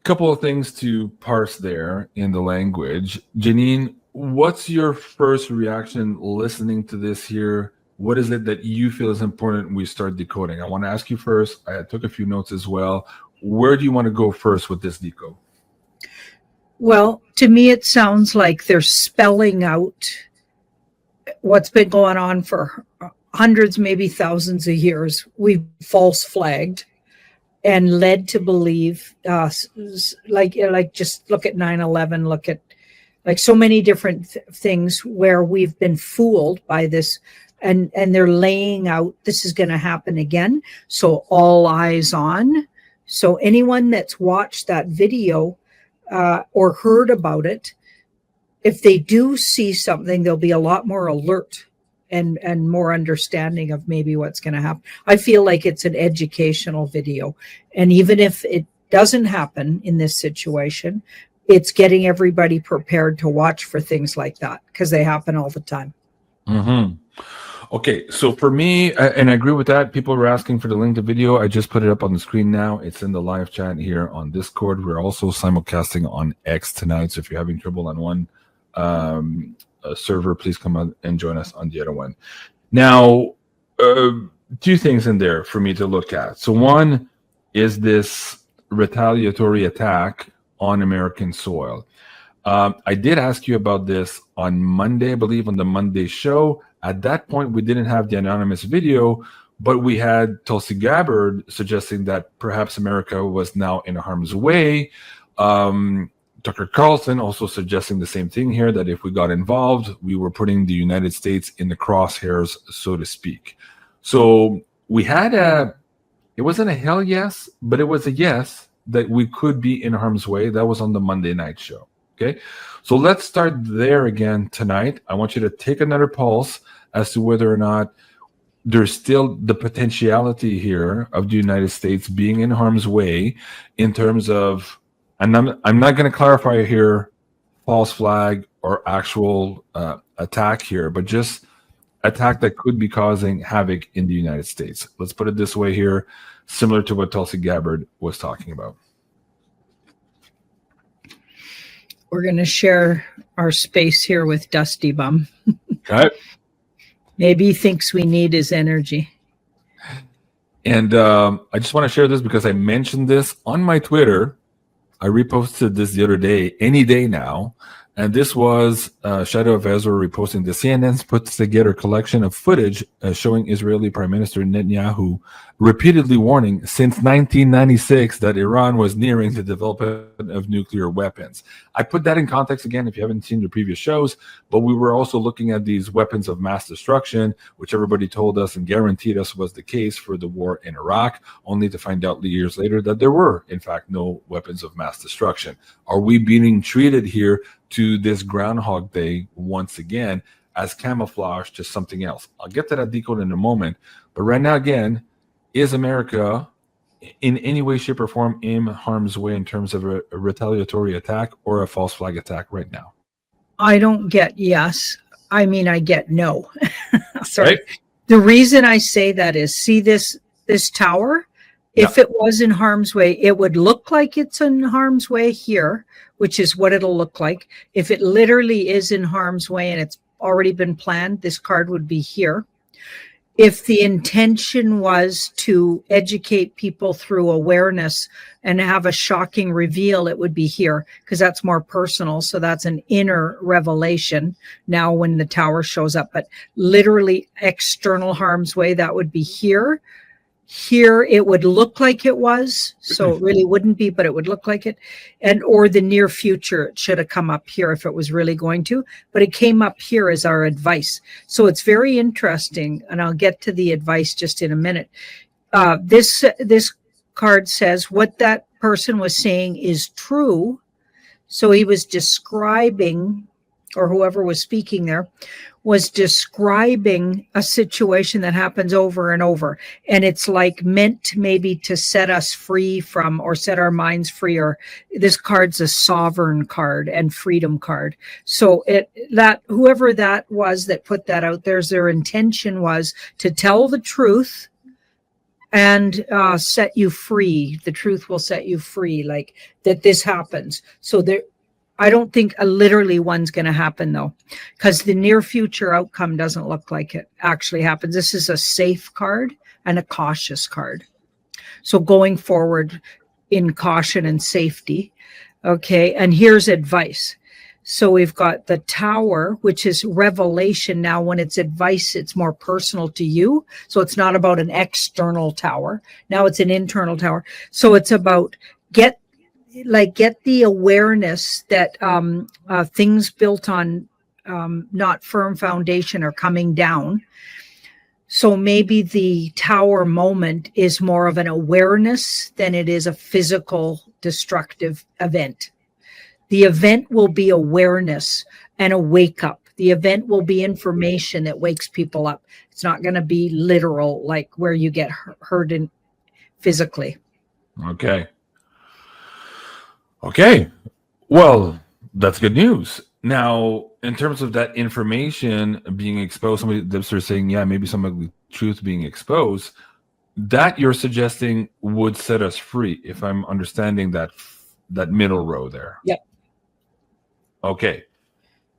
Couple of things to parse there in the language. Janine, what's your first reaction listening to this here? What is it that you feel is important we start decoding? I want to ask you first. I took a few notes as well. Where do you want to go first with this decode? Well, to me, it sounds like they're spelling out what's been going on for hundreds, maybe thousands of years. We've false flagged and led to believe, like just look at 9/11, look at like so many different things where we've been fooled by this, and they're laying out this is going to happen again. So all eyes on. So anyone that's watched that video or heard about it, if they do see something, they'll be a lot more alert and more understanding of maybe what's going to happen. I feel like it's an educational video. And even if it doesn't happen in this situation, it's getting everybody prepared to watch for things like that because they happen all the time. Mm-hmm. Okay, so for me, and I agree with that, people were asking for the link to video. I just put it up on the screen now. It's in the live chat here on Discord. We're also simulcasting on X tonight. So if you're having trouble on one server, please come out and join us on the other one. Now, two things in there for me to look at. So one is this retaliatory attack on American soil. I did ask you about this on Monday, I believe, on the Monday show. At that point, we didn't have the anonymous video, but we had Tulsi Gabbard suggesting that perhaps America was now in harm's way. Tucker Carlson also suggesting the same thing here, that if we got involved, we were putting the United States in the crosshairs, so to speak. So we had it wasn't a hell yes, but it was a yes that we could be in harm's way. That was on the Monday night show. Okay. So let's start there again tonight. I want you to take another pulse as to whether or not there's still the potentiality here of the United States being in harm's way in terms of, and I'm not going to clarify here false flag or actual attack here, but just attack that could be causing havoc in the United States. Let's put it this way here, similar to what Tulsi Gabbard was talking about. We're going to share our space here with Dusty Bum. Okay. Maybe he thinks we need his energy. And I just want to share this because I mentioned this on my Twitter. I reposted this the other day, any day now. And this was Shadow of Ezra reposting the CNN's put together collection of footage showing Israeli Prime Minister Netanyahu repeatedly warning since 1996 that Iran was nearing the development of nuclear weapons. I put that in context again if you haven't seen the previous shows, but we were also looking at these weapons of mass destruction, which everybody told us and guaranteed us was the case for the war in Iraq, only to find out years later that there were, in fact, no weapons of mass destruction. Are we being treated here to this Groundhog Day once again as camouflage to something else? I'll get to that decode in a moment. But right now, again, is America in any way, shape, or form in harm's way in terms of a retaliatory attack or a false flag attack right now? I don't get yes. I mean, I get no. Sorry. Right? The reason I say that is, see this tower? If it was in harm's way, it would look like it's in harm's way here, which is what it'll look like. If it literally is in harm's way and it's already been planned, this card would be here. If the intention was to educate people through awareness and have a shocking reveal, it would be here because that's more personal. So that's an inner revelation now when the tower shows up. But literally external harm's way, that would be here. Here it would look like it was, so it really wouldn't be, but it would look like it. And or the near future, it should have come up here if it was really going to, but it came up here as our advice. So it's very interesting, and I'll get to the advice just in a minute. This card says what that person was saying is true. So he was describing, or whoever was speaking there, was describing a situation that happens over and over. And it's like meant maybe to set us free from, or set our minds free, or this card's a sovereign card and freedom card. So whoever that was that put that out there, their intention was to tell the truth and set you free. The truth will set you free, like that this happens. So I don't think literally one's going to happen, though, because the near future outcome doesn't look like it actually happens. This is a safe card and a cautious card. So going forward in caution and safety. Okay. And here's advice. So we've got the tower, which is revelation. Now, when it's advice, it's more personal to you. So it's not about an external tower. Now it's an internal tower. So it's about get the awareness that things built on not firm foundation are coming down. So maybe the tower moment is more of an awareness than it is a physical destructive event. The event will be awareness and a wake up. The event will be information that wakes people up. It's not going to be literal, like where you get hurt physically. Okay. Well, that's good news. Now, in terms of that information being exposed, somebody that's saying, yeah, maybe some of the truth being exposed, that you're suggesting would set us free, if I'm understanding that middle row there. Yep. Okay.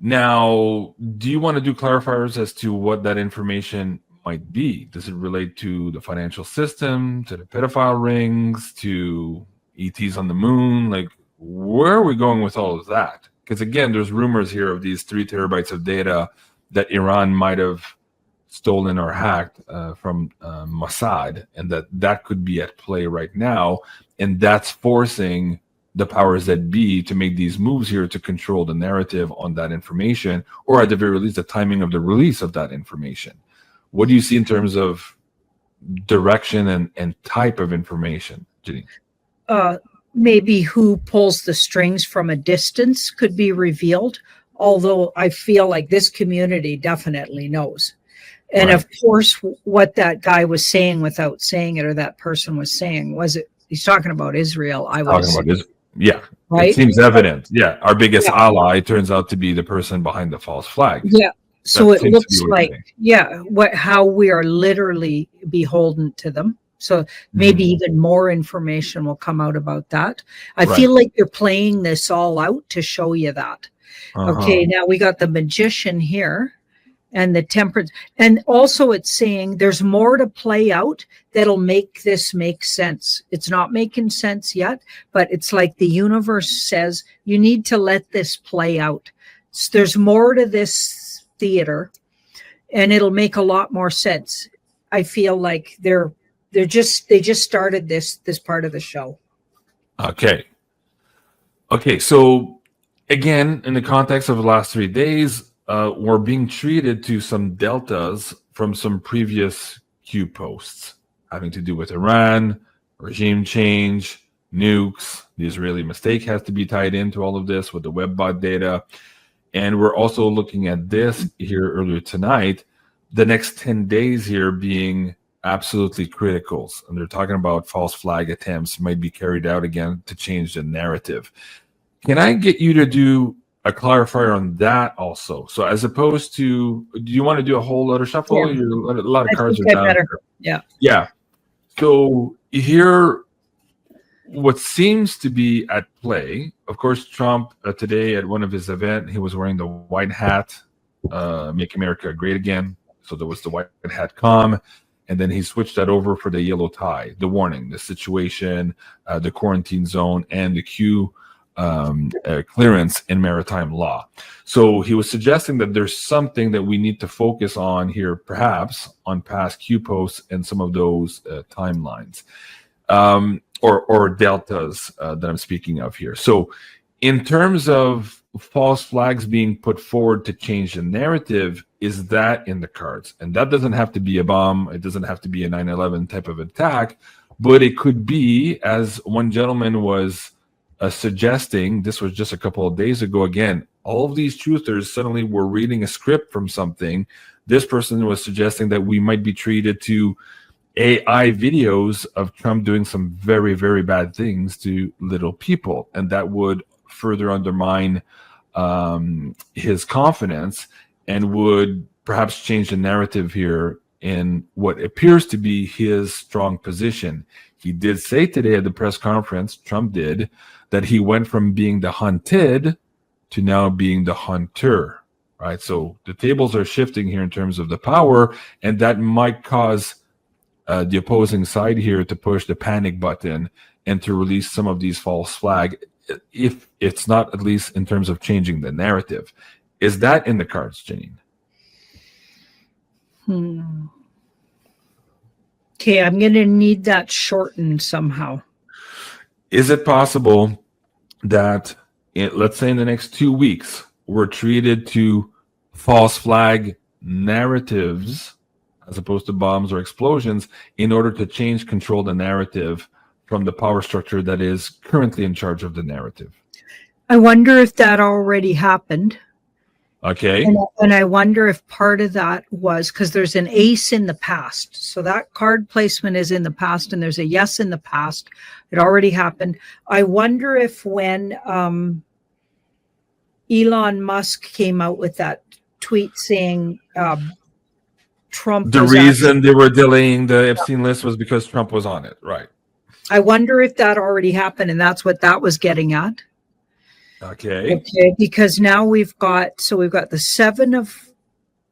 Now, do you want to do clarifiers as to what that information might be? Does it relate to the financial system, to the pedophile rings, to ETs on the moon? Like, where are we going with all of that? Because again, there's rumors here of these 3 terabytes of data that Iran might have stolen or hacked from Mossad, and that could be at play right now. And that's forcing the powers that be to make these moves here to control the narrative on that information, or at the very least, the timing of the release of that information. What do you see in terms of direction and type of information, Janine? Maybe who pulls the strings from a distance could be revealed, although I feel like this community definitely knows. And Right. of course, what that guy was saying without saying it, or that person was saying, was it, he's talking about Israel, I would Talking assume, about this, yeah, it right? seems evident. Yeah, our biggest Yeah. ally turns out to be the person behind the false flag. Yeah. So That it seems to be looks what you're like, saying. yeah, how we are literally beholden to them. So maybe even more information will come out about that. I Right. feel like you're playing this all out to show you that. Uh-huh. Okay, now we got the magician here and the temperance. And also it's saying there's more to play out that'll make this make sense. It's not making sense yet, but it's like the universe says, you need to let this play out. There's more to this theater, and it'll make a lot more sense. I feel like they just started this part of the show. Okay. So again, in the context of the last 3 days, we're being treated to some deltas from some previous Q posts having to do with Iran, regime change, nukes. The Israeli mistake has to be tied into all of this with the WebBot data. And we're also looking at this here earlier tonight, the next 10 days here being absolutely critical. And they're talking about false flag attempts might be carried out again to change the narrative. Can I get you to do a clarifier on that also? So as opposed to, do you want to do a whole lot of shuffle? Yeah. A lot of I cards think are I down. better. Here. Yeah. So here, what seems to be at play, of course, Trump today at one of his events, he was wearing the white hat, Make America Great Again. So there was the white hat calm, and then he switched that over for the yellow tie, the warning, the situation, the quarantine zone, and the Q clearance in maritime law. So he was suggesting that there's something that we need to focus on here, perhaps on past Q posts and some of those timelines. Or deltas that I'm speaking of here. So in terms of false flags being put forward to change the narrative, is that in the cards? And that doesn't have to be a bomb. It doesn't have to be a 9/11 type of attack, but it could be, as one gentleman was suggesting, this was just a couple of days ago, again, all of these truthers suddenly were reading a script from something. This person was suggesting that we might be treated to AI videos of Trump doing some very, very bad things to little people. And that would further undermine his confidence and would perhaps change the narrative here in what appears to be his strong position. He did say today at the press conference, Trump did, that he went from being the hunted to now being the hunter, right? So the tables are shifting here in terms of the power, and that might cause the opposing side here to push the panic button and to release some of these false flags, if it's not at least in terms of changing the narrative. Is that in the cards, Janine? Okay, I'm going to need that shortened somehow. Is it possible that, let's say in the next 2 weeks, we're treated to false flag narratives as opposed to bombs or explosions in order to control the narrative from the power structure that is currently in charge of the narrative? I wonder if that already happened. Okay. And I wonder if part of that was because there's an ace in the past. So that card placement is in the past, and there's a yes in the past. It already happened. I wonder if when Elon Musk came out with that tweet saying Trump, the reason they were delaying the Epstein list was because Trump was on it, right? I wonder if that already happened, and that's what that was getting at. Okay, because now we've got the Seven of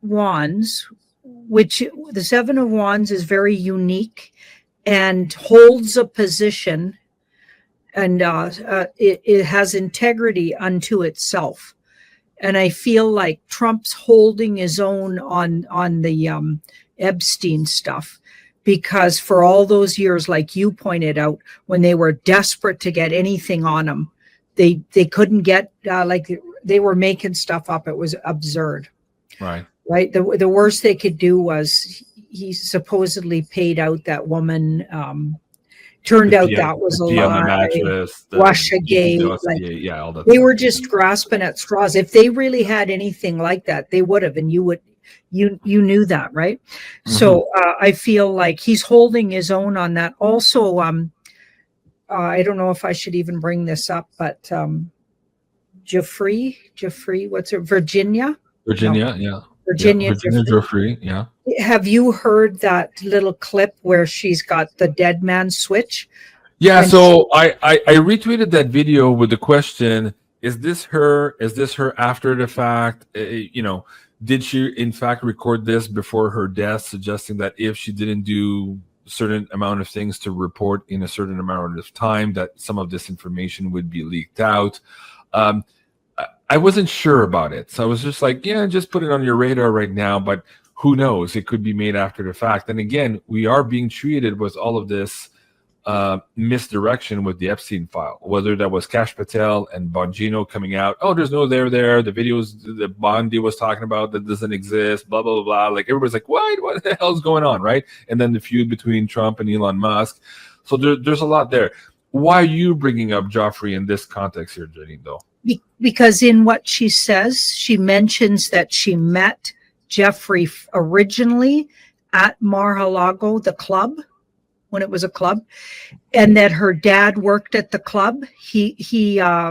Wands, which the Seven of Wands is very unique and holds a position, and it has integrity unto itself. And I feel like Trump's holding his own on the Epstein stuff, because for all those years, like you pointed out, when they were desperate to get anything on him, they couldn't get, like they were making stuff up. It was absurd. Right. Right. The worst they could do was he supposedly paid out that woman. Turned out that was a the on the lie. mattress, Russiagate, like yeah, all that. they stuff. were just grasping at straws. If they really had anything like that, they would have, and you knew that, right? Mm-hmm. So I feel like he's holding his own on that. Also, I don't know if I should even bring this up, but Jeffrey, what's her Virginia? Virginia, no. Yeah. Virginia Jeffrey, yeah. Have you heard that little clip where she's got the dead man switch? Yeah, so I retweeted that video with the question, is this her after the fact? Did she in fact record this before her death, suggesting that if she didn't do a certain amount of things to report in a certain amount of time, that some of this information would be leaked out? I wasn't sure about it. So I was just like, yeah, just put it on your radar right now, but who knows? It could be made after the fact. And again, we are being treated with all of this misdirection with the Epstein file, whether that was Kash Patel and Bongino coming out. Oh, there's no there. The videos that Bondi was talking about that doesn't exist, blah, blah, blah, blah. Like everybody's like, what the hell's going on, right? And then the feud between Trump and Elon Musk. So there's a lot there. Why are you bringing up Joffrey in this context here, Janine, though? Because in what she says, she mentions that she met Jeffrey originally at Mar-a-Lago, the club, when it was a club, and that her dad worked at the club. He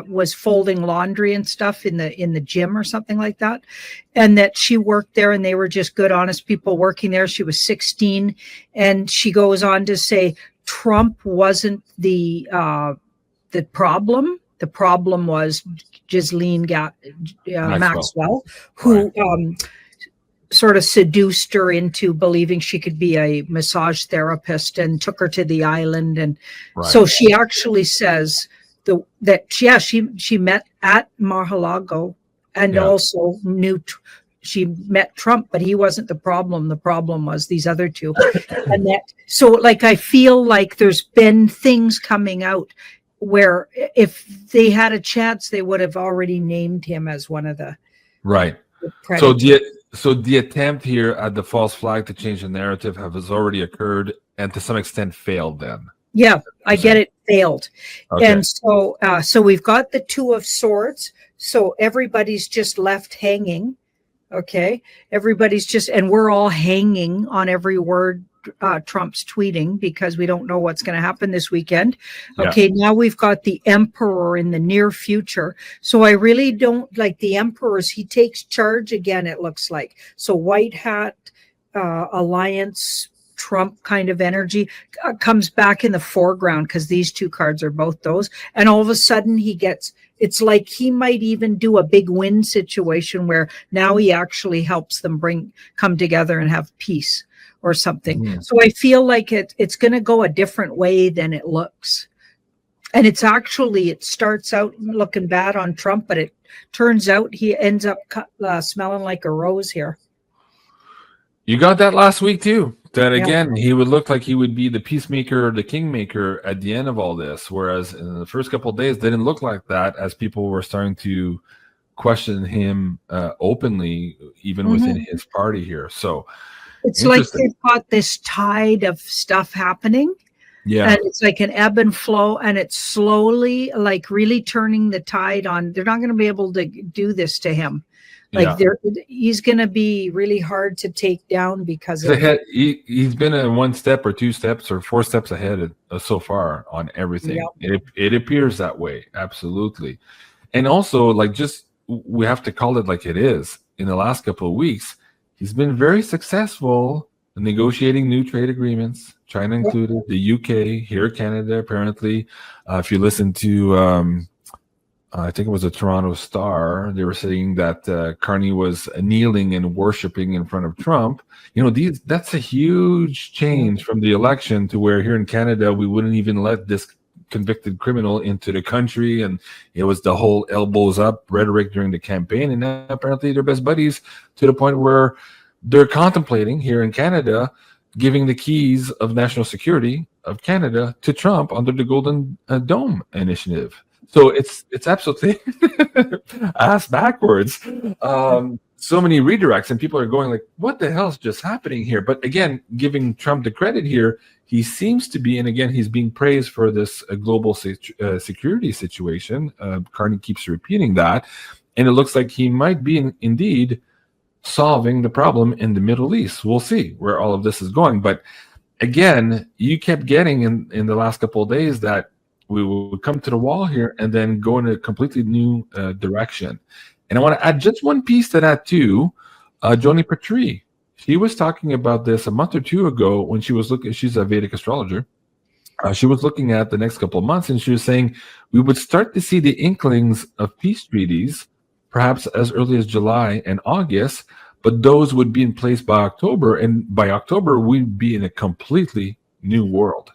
was folding laundry and stuff in the gym or something like that, and that she worked there, and they were just good, honest people working there. She was 16, and she goes on to say Trump wasn't the problem. The problem was Ghislaine Maxwell, who sort of seduced her into believing she could be a massage therapist and took her to the island. And so she actually says she met at Mar-a-Lago and also knew she met Trump, but he wasn't the problem. The problem was these other two. And so like, I feel like there's been things coming out where if they had a chance, they would have already named him as one of the So the attempt here at the false flag to change the narrative has already occurred and to some extent failed then. Yeah, I get it, failed. Okay. And so we've got the Two of Swords. So everybody's just left hanging. Okay. And we're all hanging on every word Trump's tweeting because we don't know what's going to happen this weekend. Okay, now we've got the Emperor in the near future. So I really don't like the Emperor's. He takes charge again, it looks like. So white hat, alliance, Trump kind of energy comes back in the foreground because these two cards are both those. And all of a sudden it's like he might even do a big win situation where now he actually helps them come together and have peace or something. Mm-hmm. So I feel like it's going to go a different way than it looks. And it starts out looking bad on Trump, but it turns out he ends up smelling like a rose here. You got that last week too. That again, he would look like he would be the peacemaker or the kingmaker at the end of all this. Whereas in the first couple of days, didn't look like that as people were starting to question him openly, even within his party here. So it's like they've got this tide of stuff happening. Yeah. And it's like an ebb and flow, and it's slowly like really turning the tide on. They're not going to be able to do this to him. Like he's going to be really hard to take down because he's been a 1 step or 2 steps or 4 steps ahead so far on everything. Yep. It appears that way. Absolutely. And also we have to call it like it is. In the last couple of weeks, he's been very successful in negotiating new trade agreements, China included, the UK, here Canada, apparently. If you listen to, I think it was a Toronto Star, they were saying that Carney was kneeling and worshiping in front of Trump. That's a huge change from the election to where here in Canada, we wouldn't even let this convicted criminal into the country. And it was the whole elbows up rhetoric during the campaign. And now apparently they're best buddies to the point where they're contemplating here in Canada giving the keys of national security of Canada to Trump under the Golden Dome initiative. So it's absolutely ass backwards. So many redirects, and people are going like, "What the hell's just happening here?" But again, giving Trump the credit here, he seems to be, and again, he's being praised for this global security situation. Carney keeps repeating that, and it looks like he might be indeed solving the problem in the Middle East. We'll see where all of this is going. But again, you kept getting in the last couple of days that we will come to the wall here and then go in a completely new direction. And I want to add just one piece to that too. Joni Patry, she was talking about this a month or two ago when she was looking. She's a Vedic astrologer. She was looking at the next couple of months, and she was saying we would start to see the inklings of peace treaties, perhaps as early as July and August, but those would be in place by October, and by October, we'd be in a completely new world.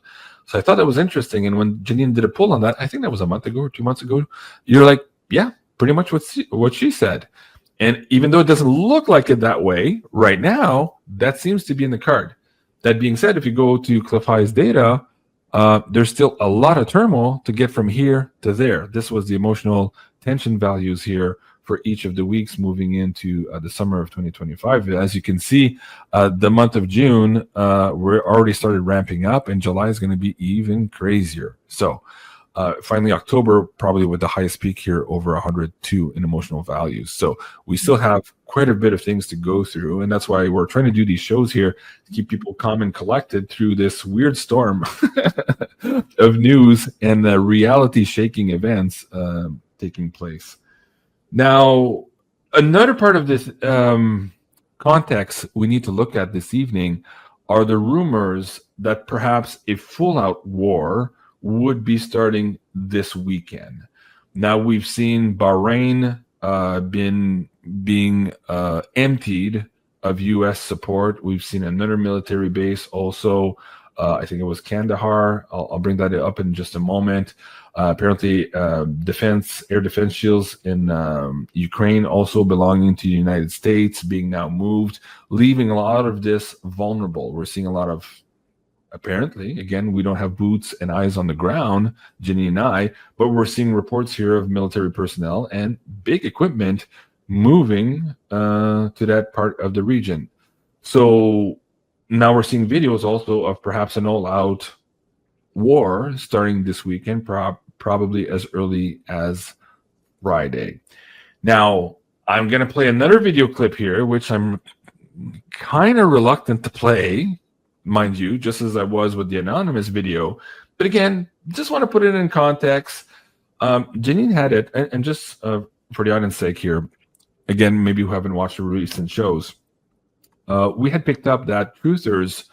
So I thought that was interesting, and when Janine did a poll on that, I think that was a month ago or 2 months ago, you're like, yeah, pretty much what she said. And even though it doesn't look like it that way right now, that seems to be in the card. That being said, if you go to Cliff High's data, there's still a lot of turmoil to get from here to there. This was the emotional tension values here for each of the weeks moving into the summer of 2025. As you can see, the month of June, we're already started ramping up, and July is going to be even crazier. So finally, October, probably with the highest peak here, over 102 in emotional values. So we still have quite a bit of things to go through, and that's why we're trying to do these shows here to keep people calm and collected through this weird storm of news and reality-shaking events taking place. Now, another part of this context we need to look at this evening are the rumors that perhaps a full-out war would be starting this weekend. Now, we've seen Bahrain being emptied of U.S. support. We've seen another military base also. I think it was Kandahar. I'll bring that up in just a moment. Apparently, air defense shields in Ukraine also belonging to the United States being now moved, leaving a lot of this vulnerable. We're seeing a lot of, apparently, again, we don't have boots and eyes on the ground, Janine and I, but we're seeing reports here of military personnel and big equipment moving to that part of the region. So now we're seeing videos also of perhaps an all-out war starting this weekend, probably as early as Friday. Now, I'm going to play another video clip here, which I'm kind of reluctant to play, mind you, just as I was with the anonymous video. But again, just want to put it in context. Janine had it, and just for the audience's sake here, again, maybe who haven't watched the recent shows, we had picked up that truthers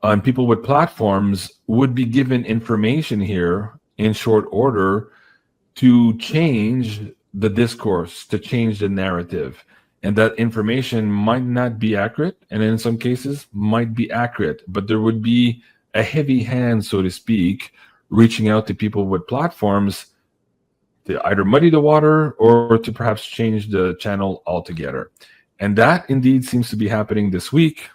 and people with platforms would be given information here in short order to change the discourse, to change the narrative. And that information might not be accurate, and in some cases might be accurate, but there would be a heavy hand, so to speak, reaching out to people with platforms to either muddy the water or to perhaps change the channel altogether. And that indeed seems to be happening this week.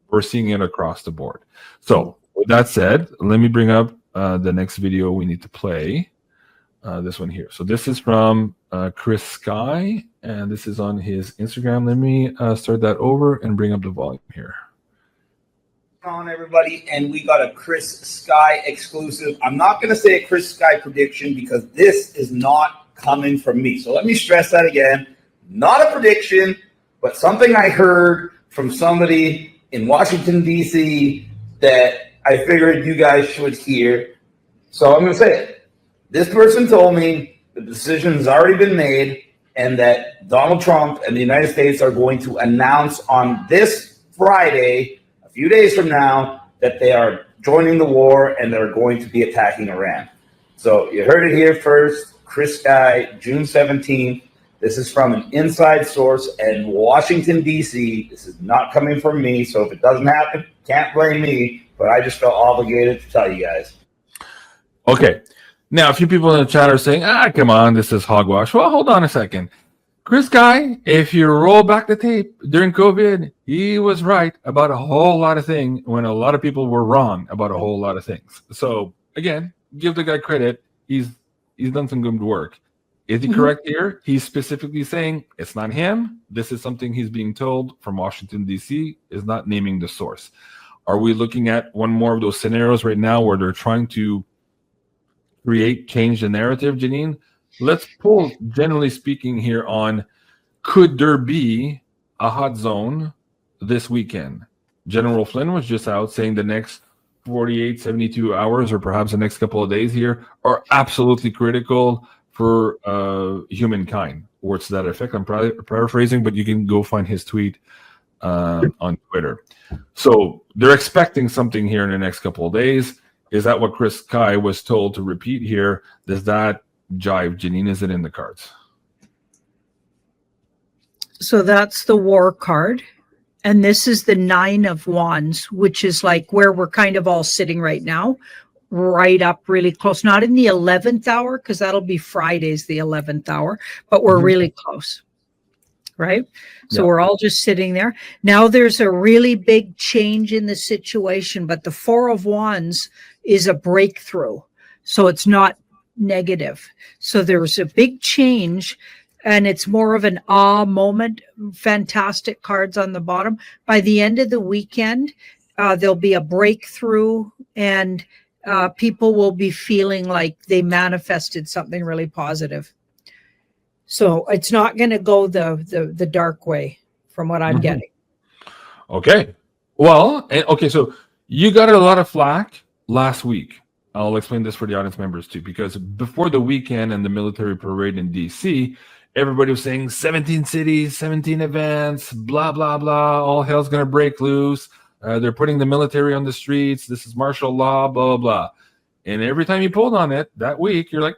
We're seeing it across the board. So with that said, let me bring up the next video we need to play. This one here. So this is from Chris Sky, and this is on his Instagram. Let me start that over and bring up the volume here. On everybody, and we got a Chris Sky exclusive. I'm not going to say a Chris Sky prediction because this is not coming from me. So let me stress that again. Not a prediction, but something I heard from somebody in Washington, D.C. that I figured you guys should hear. So I'm going to say it. This person told me the decision has already been made and that Donald Trump and the United States are going to announce on this Friday, a few days from now, that they are joining the war and they're going to be attacking Iran. So you heard it here first. Chris Sky, June 17th. This is from an inside source in Washington, D.C. This is not coming from me. So if it doesn't happen, can't blame me. But I just felt obligated to tell you guys. Okay. Now, a few people in the chat are saying, come on, this is hogwash. Well, hold on a second. Chris Guy, if you roll back the tape during COVID, he was right about a whole lot of things when a lot of people were wrong about a whole lot of things. So again, give the guy credit. He's done some good work. Is he correct here? He's specifically saying it's not him. This is something he's being told from Washington, D.C., is not naming the source. Are we looking at one more of those scenarios right now where they're trying to change the narrative, Janine? Let's pull, generally speaking, here on could there be a hot zone this weekend? General Flynn was just out saying the next 48, 72 hours, or perhaps the next couple of days here, are absolutely critical for humankind. Words to that effect. I'm paraphrasing, but you can go find his tweet on Twitter. So they're expecting something here in the next couple of days. Is that what Chris Kai was told to repeat here? Does that jive, Janine? Is it in the cards? So that's the war card. And this is the 9 of Wands, which is like where we're kind of all sitting right now, right up really close. Not in the 11th hour, because that'll be Friday's the 11th hour, but we're really close. Right? So we're all just sitting there. Now there's a really big change in the situation, but the 4 of Wands is a breakthrough. So it's not negative. So there's a big change, and it's more of an moment. Fantastic cards on the bottom. By the end of the weekend, there'll be a breakthrough, and people will be feeling like they manifested something really positive. So it's not going to go the dark way, from what I'm getting. Okay. Well, okay, so you got a lot of flack last week. I'll explain this for the audience members too, because before the weekend and the military parade in DC, everybody was saying 17 cities, 17 events, blah, blah, blah. All hell's going to break loose. They're putting the military on the streets. This is martial law, blah, blah, blah. And every time you pulled on it that week, you're like,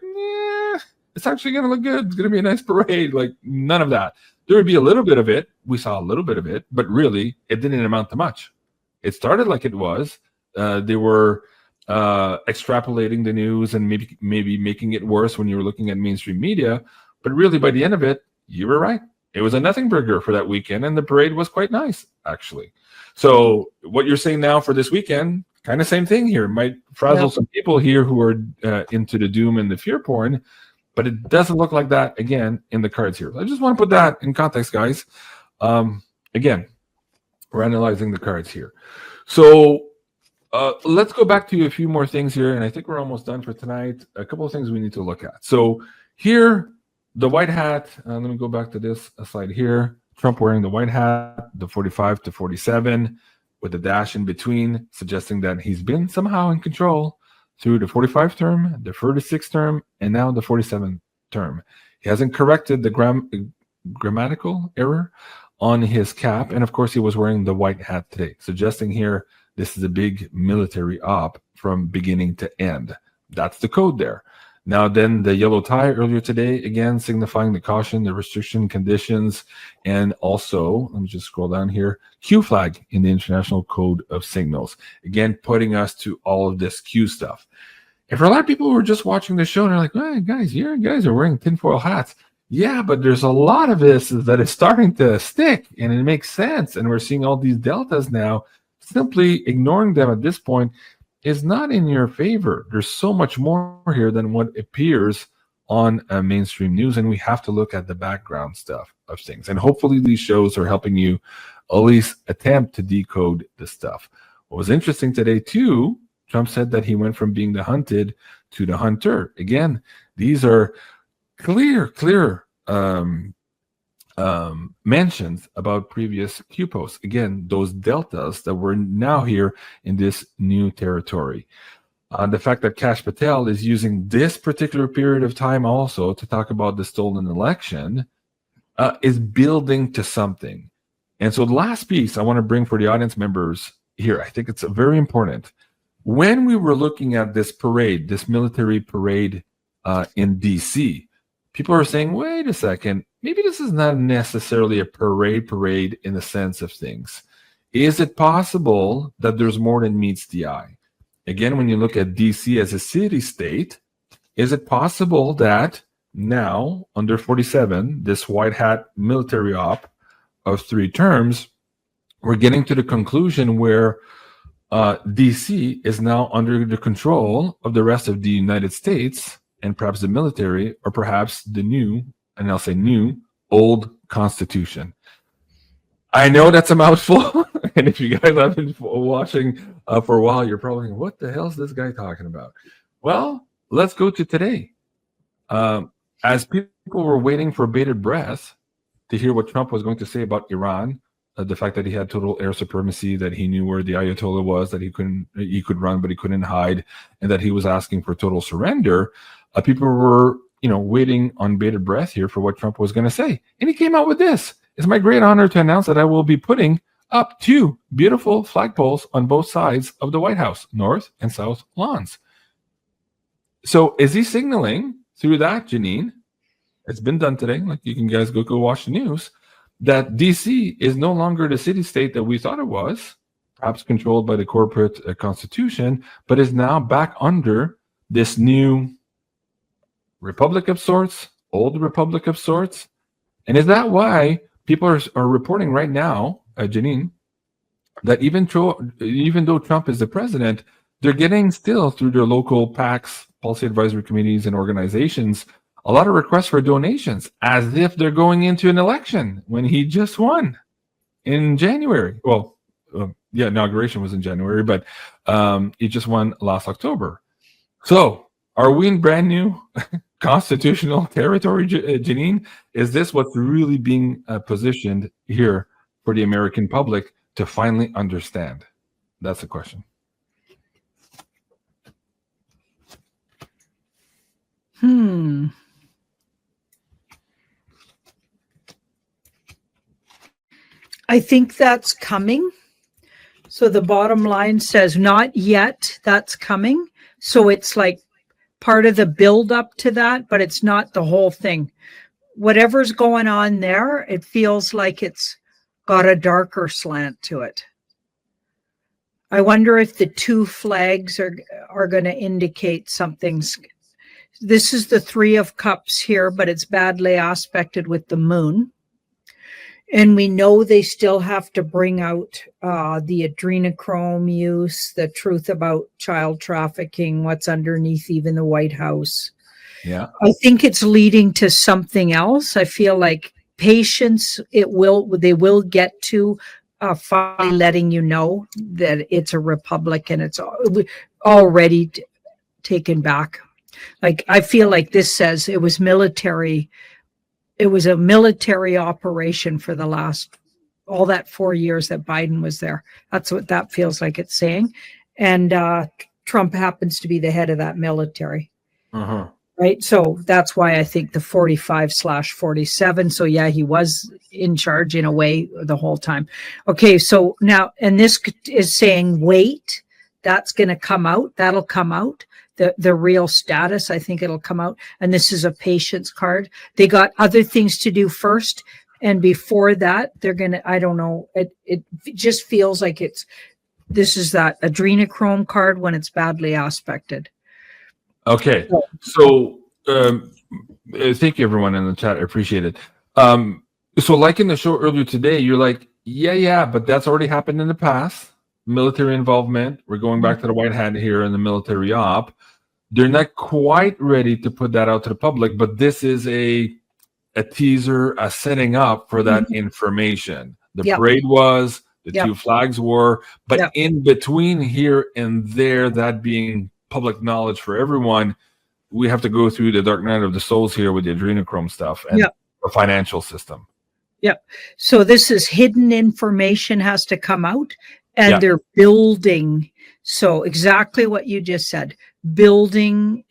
it's actually going to look good. It's going to be a nice parade. Like, none of that. There would be a little bit of it. We saw a little bit of it, but really, it didn't amount to much. It started like it was. They were extrapolating the news and maybe making it worse when you were looking at mainstream media. But really, by the end of it, you were right. It was a nothing burger for that weekend, and the parade was quite nice, actually. So what you're saying now for this weekend, kind of same thing here. It might frazzle some people here who are into the doom and the fear porn, but it doesn't look like that, again, in the cards here. I just want to put that in context, guys. Again, we're analyzing the cards here. So let's go back to a few more things here, and I think we're almost done for tonight. A couple of things we need to look at. So here, the white hat, let me go back to this slide here. Trump wearing the white hat, the 45 to 47, with a dash in between, suggesting that he's been somehow in control through the 45 term, the 36 term, and now the 47 term. He hasn't corrected the grammatical error on his cap, and of course he was wearing the white hat today, suggesting here this is a big military op from beginning to end. That's the code there. Now then, the yellow tie earlier today, again signifying the caution, the restriction conditions, and also, let me just scroll down here, Q flag in the International Code of Signals. Again, putting us to all of this Q stuff. And for a lot of people who are just watching the show, and they're like, hey, guys, you guys are wearing tinfoil hats. Yeah, but there's a lot of this that is starting to stick, and it makes sense. And we're seeing all these deltas now. Simply ignoring them at this point is not in your favor. There's so much more here than what appears on mainstream news, and we have to look at the background stuff of things. And hopefully these shows are helping you at least attempt to decode the stuff. What was interesting today, too, Trump said that he went from being the hunted to the hunter. Again, these are clear mentions about previous Q posts. Again, those deltas that were now here in this new territory. The fact that Kash Patel is using this particular period of time also to talk about the stolen election is building to something. And so the last piece I want to bring for the audience members here, I think it's very important. When we were looking at this parade, this military parade in DC, people are saying, wait a second, maybe this is not necessarily a parade in the sense of things. Is it possible that there's more than meets the eye? Again, when you look at DC as a city-state, is it possible that now, under 47, this white hat military op of 3 terms, we're getting to the conclusion where DC is now under the control of the rest of the United States and perhaps the military, or perhaps the new, and I'll say new, old Constitution. I know that's a mouthful, and if you guys have been watching for a while, you're probably thinking, what the hell is this guy talking about? Well, let's go to today. As people were waiting for bated breath to hear what Trump was going to say about Iran, the fact that he had total air supremacy, that he knew where the Ayatollah was, that he could run but he couldn't hide, and that he was asking for total surrender, people were waiting on bated breath here for what Trump was going to say, and he came out with this. It's my great honor to announce that I will be putting up 2 beautiful flagpoles on both sides of the White House, north and south lawns. So is he signaling through that, Janine? It's been done today. Like, you can guys go watch the news, that DC is no longer the city-state that we thought it was, perhaps controlled by the corporate constitution, but is now back under this new republic of sorts, old republic of sorts. And is that why people are reporting right now, Janine, that even though Trump is the president, they're getting still through their local PACs, policy advisory committees, and organizations, a lot of requests for donations, as if they're going into an election when he just won in January. Well, inauguration was in January, but he just won last October. So are we in brand new constitutional territory, Janine? Is this what's really being positioned here for the American public to finally understand? That's the question. I think that's coming. So the bottom line says not yet, that's coming. So it's like part of the build up to that, but it's not the whole thing. Whatever's going on there, it feels like it's got a darker slant to it. I wonder if the 2 flags are going to indicate something's. This is the 3 of Cups here, but it's badly aspected with the moon. And we know they still have to bring out the adrenochrome use, the truth about child trafficking, what's underneath even the White House. Yeah. I think it's leading to something else. I feel like patience, they will get to finally letting you know that it's a republic and it's already taken back. Like, I feel like this says it was military. It was a military operation for the last, all that 4 years that Biden was there. That's what that feels like it's saying. And Trump happens to be the head of that military. Right. So that's why I think the 45/47. So yeah, he was in charge in a way the whole time. Okay. So now, and this is saying, wait, that's going to come out. That'll come out. The real status, I think it'll come out. And this is a patience card. They got other things to do first. And before that, they're going to, I don't know. It just feels like this is that adrenochrome card when it's badly aspected. Okay. So thank you, everyone in the chat. I appreciate it. So like in the show earlier today, you're like, yeah, but that's already happened in the past. Military involvement. We're going back to the white hat here in the military op. They're not quite ready to put that out to the public, but this is a teaser, a setting up for that information. The parade was, the 2 flags were, but in between here and there, that being public knowledge for everyone, we have to go through the dark night of the souls here with the adrenochrome stuff and the financial system. So this is hidden information has to come out, and they're building. So exactly what you just said, building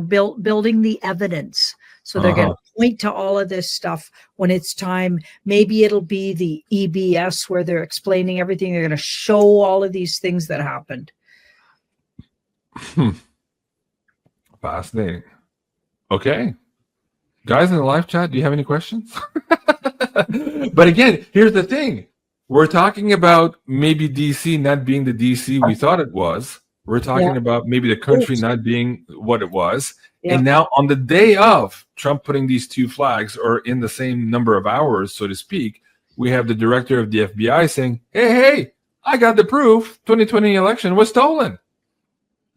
building the evidence. So they're going to point to all of this stuff when it's time. Maybe it'll be the EBS where they're explaining everything. They're going to show all of these things that happened. Fascinating. Okay. Guys in the live chat, do you have any questions? But again, here's the thing. We're talking about maybe DC not being the DC we thought it was. We're talking about maybe the country not being what it was. Yeah. And now on the day of Trump putting these two flags, or in the same number of hours, so to speak, we have the director of the FBI saying, hey, I got the proof 2020 election was stolen.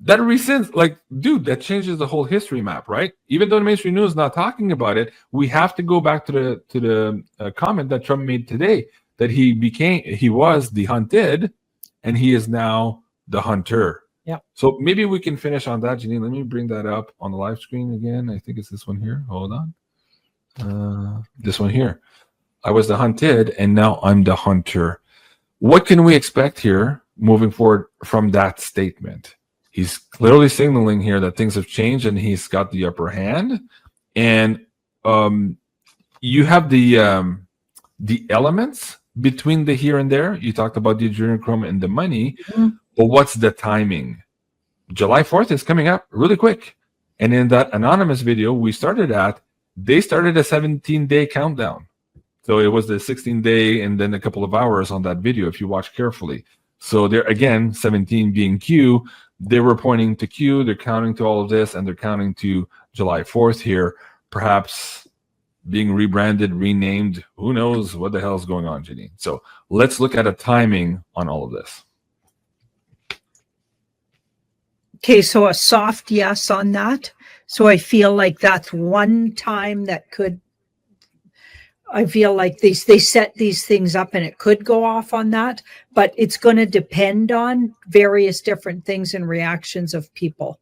That rescinds, like, dude, that changes the whole history map, right? Even though the mainstream news is not talking about it, we have to go back to the comment that Trump made today, that he was the hunted, and he is now the hunter. Yeah. So maybe we can finish on that, Janine. Let me bring that up on the live screen again. I think it's this one here. Hold on. This one here. I was the hunted, and now I'm the hunter. What can we expect here moving forward from that statement? He's clearly signaling here that things have changed and he's got the upper hand. And you have the elements between the here and there. You talked about the adrenochrome and the money, but what's the timing? July 4th is coming up really quick. And in that anonymous video they started a 17-day countdown. So it was the 16-day and then a couple of hours on that video, if you watch carefully. So there again, 17 being Q, they were pointing to Q, they're counting to all of this, and they're counting to July 4th here, perhaps being rebranded, renamed. Who knows what the hell is going on, Janine? So let's look at a timing on all of this. Okay, so a soft yes on that. So I feel like that's one time that could, I feel like they set these things up and it could go off on that, but it's going to depend on various different things and reactions of people.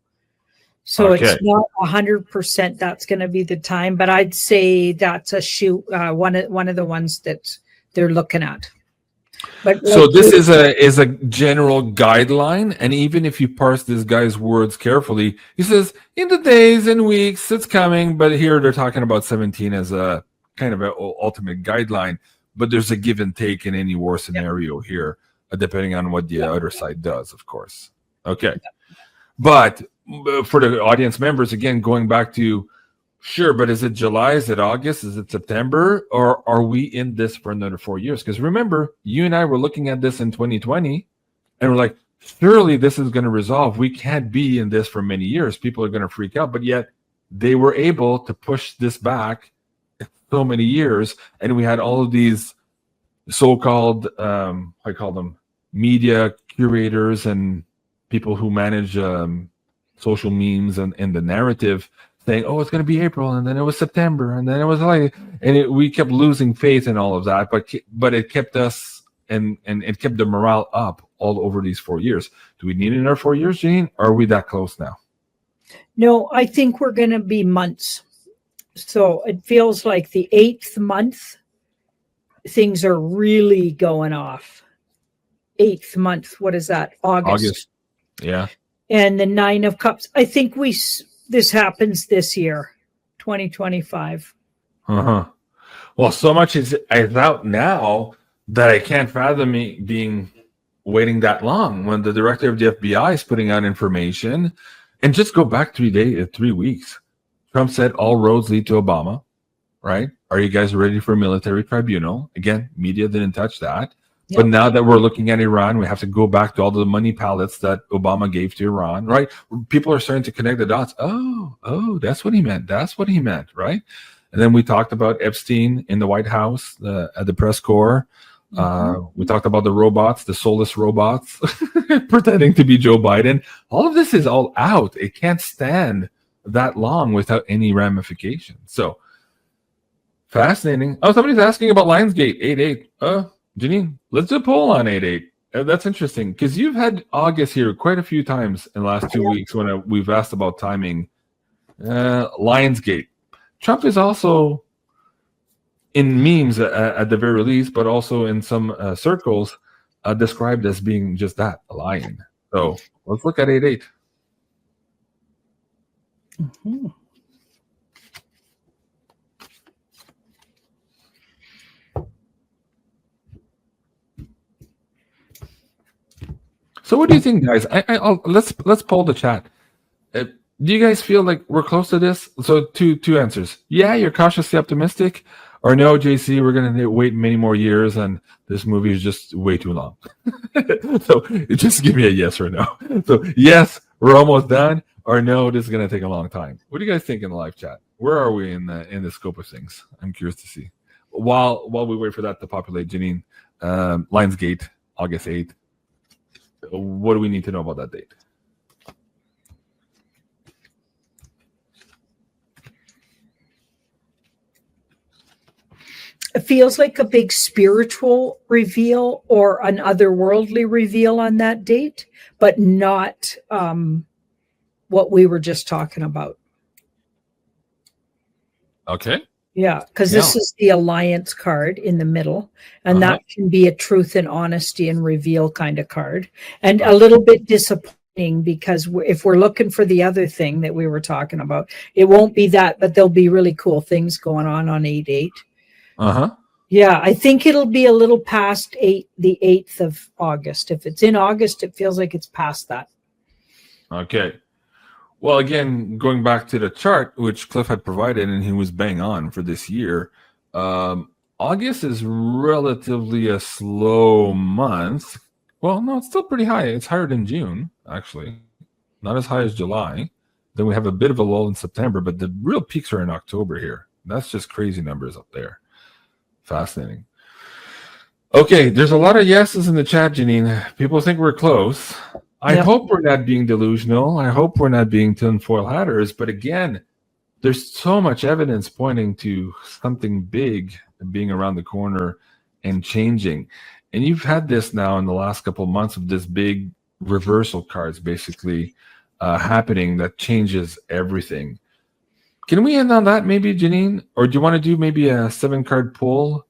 So Okay. It's not 100% that's going to be the time, but I'd say that's a shoot, one of the ones that they're looking at. But So this is a general guideline, and even if you parse this guy's words carefully, he says in the days and weeks it's coming, but here they're talking about 17 as a kind of an ultimate guideline, but there's a give and take in any war scenario here, depending on what the other side does, of course. Okay. But for the audience members, again, going back to, sure, but is it July? Is it August? Is it September? Or are we in this for another 4 years? Because remember, you and I were looking at this in 2020, and we're like, surely this is going to resolve. We can't be in this for many years. People are going to freak out. But yet they were able to push this back so many years, and we had all of these so-called I call them media curators and people who manage social memes and the narrative saying, oh, it's going to be April, and then it was September, and then it was like, and we kept losing faith in all of that, but it kept us and it kept the morale up all over these 4 years. Do we need another 4 years, Janine? Or are we that close now? No, I think we're going to be months. So it feels like the 8th month, things are really going off. 8th month, what is that? August. Yeah. And the 9 of Cups. I think this happens this year, 2025. Well, so much is out now that I can't fathom me waiting that long when the director of the FBI is putting out information. And just go back 3 weeks. Trump said all roads lead to Obama, right? Are you guys ready for a military tribunal? Again, media didn't touch that. Yep. But now that we're looking at Iran, we have to go back to all the money pallets that Obama gave to Iran, right? People are starting to connect the dots. Oh, that's what he meant. That's what he meant, right? And then we talked about Epstein in the White House at the press corps. We talked about the robots, the soulless robots, pretending to be Joe Biden. All of this is all out. It can't stand that long without any ramification. So fascinating. Oh, somebody's asking about Lionsgate 8/8. Janine, let's do a poll on 8/8. That's interesting because you've had August here quite a few times in the last 2 weeks when we've asked about timing. Lionsgate. Trump is also in memes at the very least, but also in some circles described as being just that, a lion. So let's look at 8/8. So what do you think, guys? Let's poll the chat. Do you guys feel like we're close to this? So two answers. Yeah, you're cautiously optimistic, or no, JC, we're going to wait many more years, and this movie is just way too long. So just give me a yes or no. So yes, we're almost done, or no, this is going to take a long time. What do you guys think in the live chat? Where are we in the scope of things? I'm curious to see. While we wait for that to populate, Janine, Lionsgate, August 8th. What do we need to know about that date? It feels like a big spiritual reveal or an otherworldly reveal on that date, but not what we were just talking about. Okay. Yeah, because this is the alliance card in the middle, and that can be a truth and honesty and reveal kind of card, and a little bit disappointing because if we're looking for the other thing that we were talking about, it won't be that, but there'll be really cool things going on 8/8. Yeah, I think it'll be a little past the 8th of August. If it's in August, it feels like it's past that. Okay. Well, again, going back to the chart, which Cliff had provided, and he was bang on for this year, August is relatively a slow month. Well, no, it's still pretty high. It's higher than June, actually. Not as high as July. Then we have a bit of a lull in September, but the real peaks are in October here. That's just crazy numbers up there. Fascinating. Okay, there's a lot of yeses in the chat, Janine. People think we're close. I hope we're not being delusional. I hope we're not being tinfoil hatters. But again, there's so much evidence pointing to something big being around the corner and changing. And you've had this now in the last couple of months of this big reversal cards basically happening that changes everything. Can we end on that maybe, Janine? Or do you want to do maybe a 7-card pull